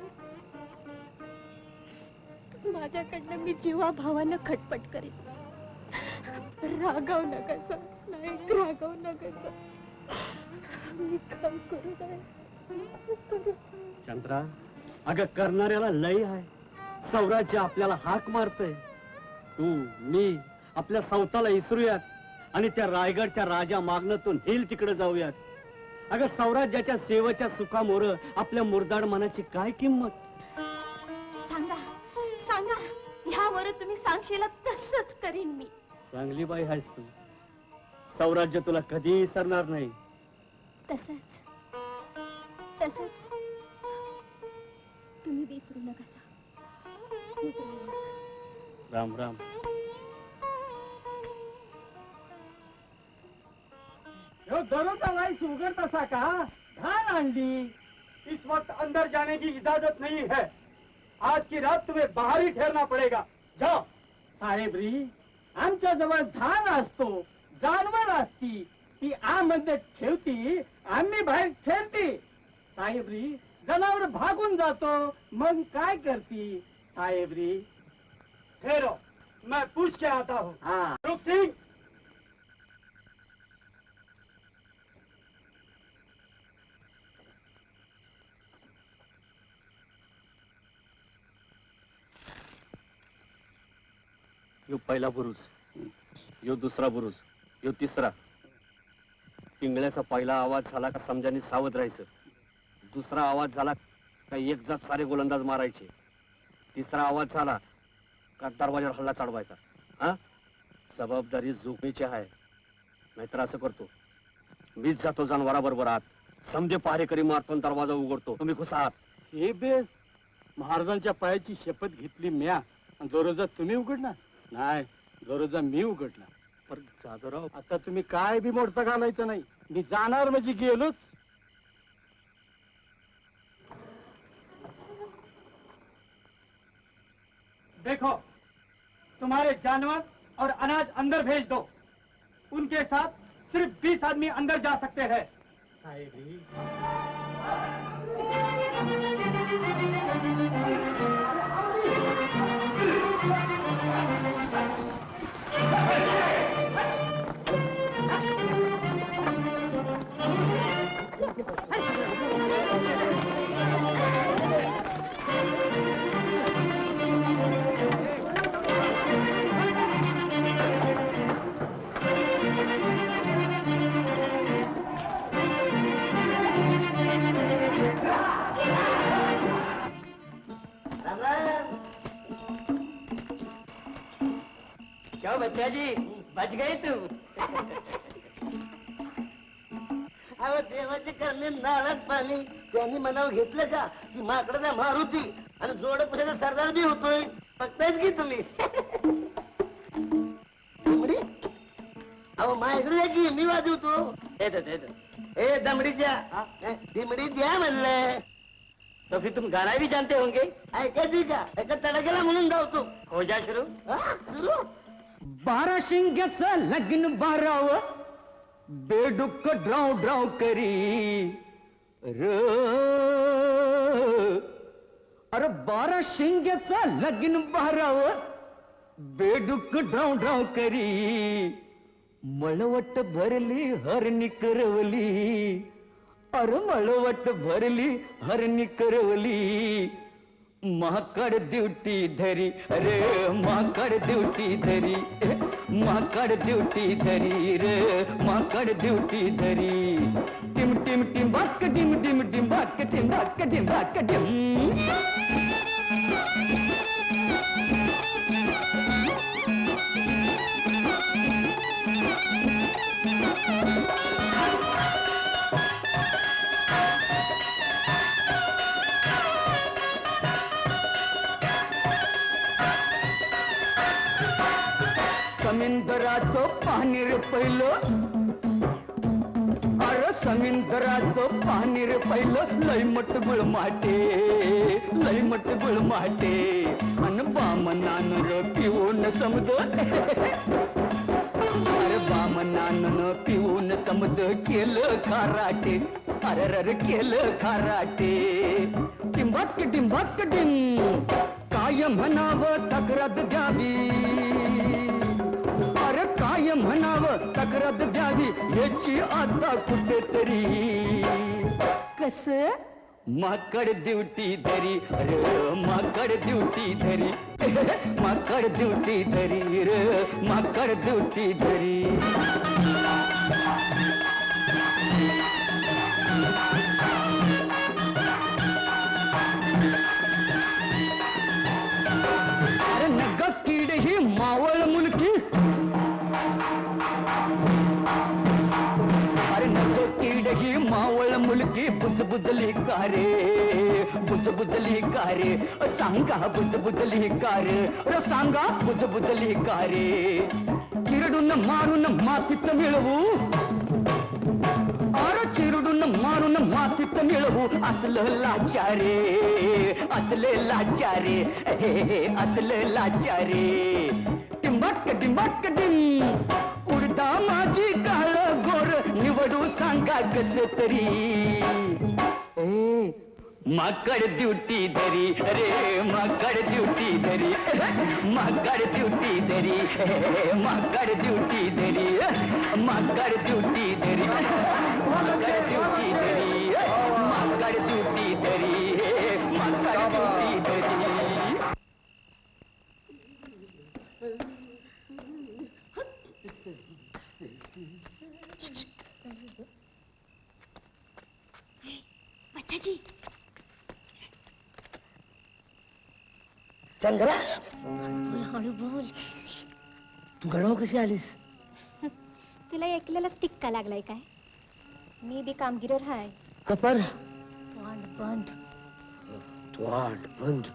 माझ्याकडनं मी जीवाभावानं खटपट करेन. रागाव नका नाईक, रागाव नका. मी काय करू नाही. चंद्रा, अगं करणाऱ्याला लई आहे. सौराज्य आपल्याला हाक मारतय. तू मी आपल्या सौताला इसरूयात आणि त्या रायगडच्या राजा मागणातून हिल तिकडे जाऊयात. अगं सौराज्याच्या सेवेच्या सुखामोर आपल्या मुरदाड मनाची काय किंमत? सांगा सांगा, ह्यावर तुम्ही सांगशील तसंच करीन मी. चांगली बाई आहेस तू. सौराज्य तुला कधी विसरणार नाही. तसंच तसंच तुम्ही विसरू नका. राम राम. दरोजा लाइस उगर तसा का धान अंडी. इस वक्त अंदर जाने की इजाजत नहीं है. आज की रात तुम्हें बाहर ही ठहरना पड़ेगा. जाओ. साहेबरी, आमच्या जवळ धान असतो, जानवर असती, ती आमध्ये ठेवती, आम्ही बाहेर ठेवती. साहेबरी, जनावर भागून जातो, मग काय करती? साहेबरी, ठहरो, मैं पूछ के आता हूँ. हाँ. रुक सिंह, यो पहिला बुरुज, यो दुसरा बुरुज, यो तिसरा. पिंगळ्याचा पहिला आवाज झाला का समजानी सावध राहायचं. दुसरा आवाज झाला का एक जात सारे गोलंदाज मारायचे. तिसरा आवाज झाला का दरवाजावर हल्ला चढवायचा. हा, जबाबदारी झोपेची आहे. नाहीतर असं करतो, मीच जातो जनावराबरोबर आत, समजे पहारेकरी मारतो, दरवाजा उघडतो, तुम्ही घुसा आत. हे बेस, महाराजांच्या पायाची शपथ घेतली म्या. दरोजा तुम्ही उघडणार नाही, दरोजा मी उघडणार. पण जाधवराव, आता तुम्ही काय बी मोडता घालायचं नाही. मी जाणार म्हणजे गेलोच. देखो, तुम्हारे जानवर और अनाज अंदर भेज दो। उनके साथ सिर्फ 20 आदमी अंदर जा सकते हैं। साहेबी क्या बच्चा जी, बच गए तुम? अहो देवाचे करणे नारळ पाणी त्यांनी मनावर घेतलं का की माकडाचा मारुती आणि जोड पुढे सरदार बी होतोय. बघतायच की तुम्ही. दमडी अहो माझ्याकडे या की मी वाजवतो. ए दमडीच्या दिमडी द्या म्हणलं. तो फिर तुम गाना भी जानते होंगे? ऐकायची का एका तडक्याला म्हणून गावतो. हो जा शुरू. सुरू 12 शिंग्याचं लग्न 12 बेडूक ड्राव ड्राव करी र. अरे 12 शिंग्याचं लग्न 12 बेडूक ड्राव ड्राव करी. मळवट भरली हरणी करवली. अरे मळवट भरली हरणी करवली. माकड ड्युटी धरी रे माकड ड्युटी धरी. माकड ड्युटी धरी रे माकड ड्युटी धरी. टिम टिम टिम बाक डिम डिम डिम बाक टिम बाक डिम बाक डिम. समुद्राचं पाणी रे पहिलं. अरे समुद्राचं पाणी रे पहिलं लय मटगुळ माटे लय मटगुळ माटे. अन बामनानं र पिऊन समद. अरे बामनानं पिऊन समद केलं खाराटे. अरे केलं खाराटे. टिंबाक टिंबाक टिंब काय म्हणावं तक्रार द्यावी. अरे काय म्हणावं तक्रार द्यावी याची आता कुठेतरी. कस माकड ड्युटी धरी रे माकड ड्युटी धरी. माकड ड्युटी धरी रे माकड ड्युटी धरी. अरे नग कीड ही मावळ मुलकी. अरे नग कीड ही मावळ मुलगी बुजबुजली का रे बुजबुजली का रे. सांगा बुजबुजली का रे र सांगा बुजबुजली का रे. चिरडून मारून मातीत मिळवू. अरे चिरडून मारून मातीत मिळवू असलं लाचारे असले लाचारे असले लाचारे. टिंबाक टिंबाक टिंब उडदा माझी काळ गोर निवडू सांगा कस तरी. माकड ड्युटी धरी रे माकड ड्युटी धरी. माकड ड्युटी धरी माकड ड्युटी धरी. माकड ड्युटी धरी माकड ड्युटी धरी. माकड ड्युटी धरी माकड ड्युटी धरी. बच्चाजी चंद्रा हळू बोल. तू गडाव कशी आलीस? तुला ऐकलेलाच टिक्का लागलाय काय? मी बी कामगिरीवर हाय. कपर तोंड बंद. तोंड बंद.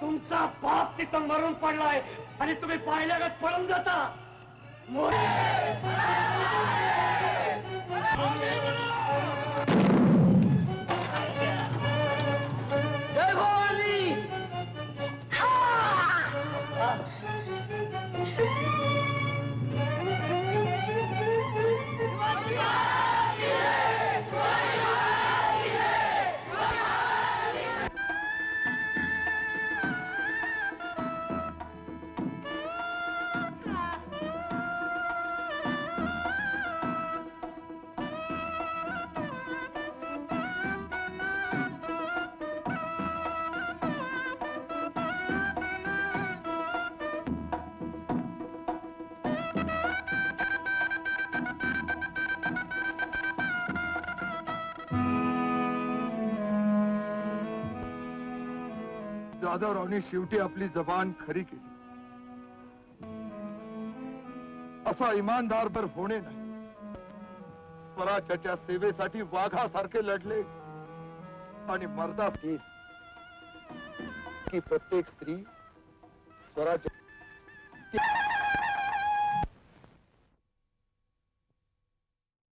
तुमचा बाप तिथं मरून पडलाय आणि तुम्ही पाहिल्यागत पळून जाता. जय भवानी. जाधवरावनी शेवटी आपली जबान खरी केली. असा इमानदार बर होणे नाही. स्वराज्याच्या सेवेसाठी वाघासारखे लढले आणि मर्दा की प्रत्येक स्त्री स्वराज्य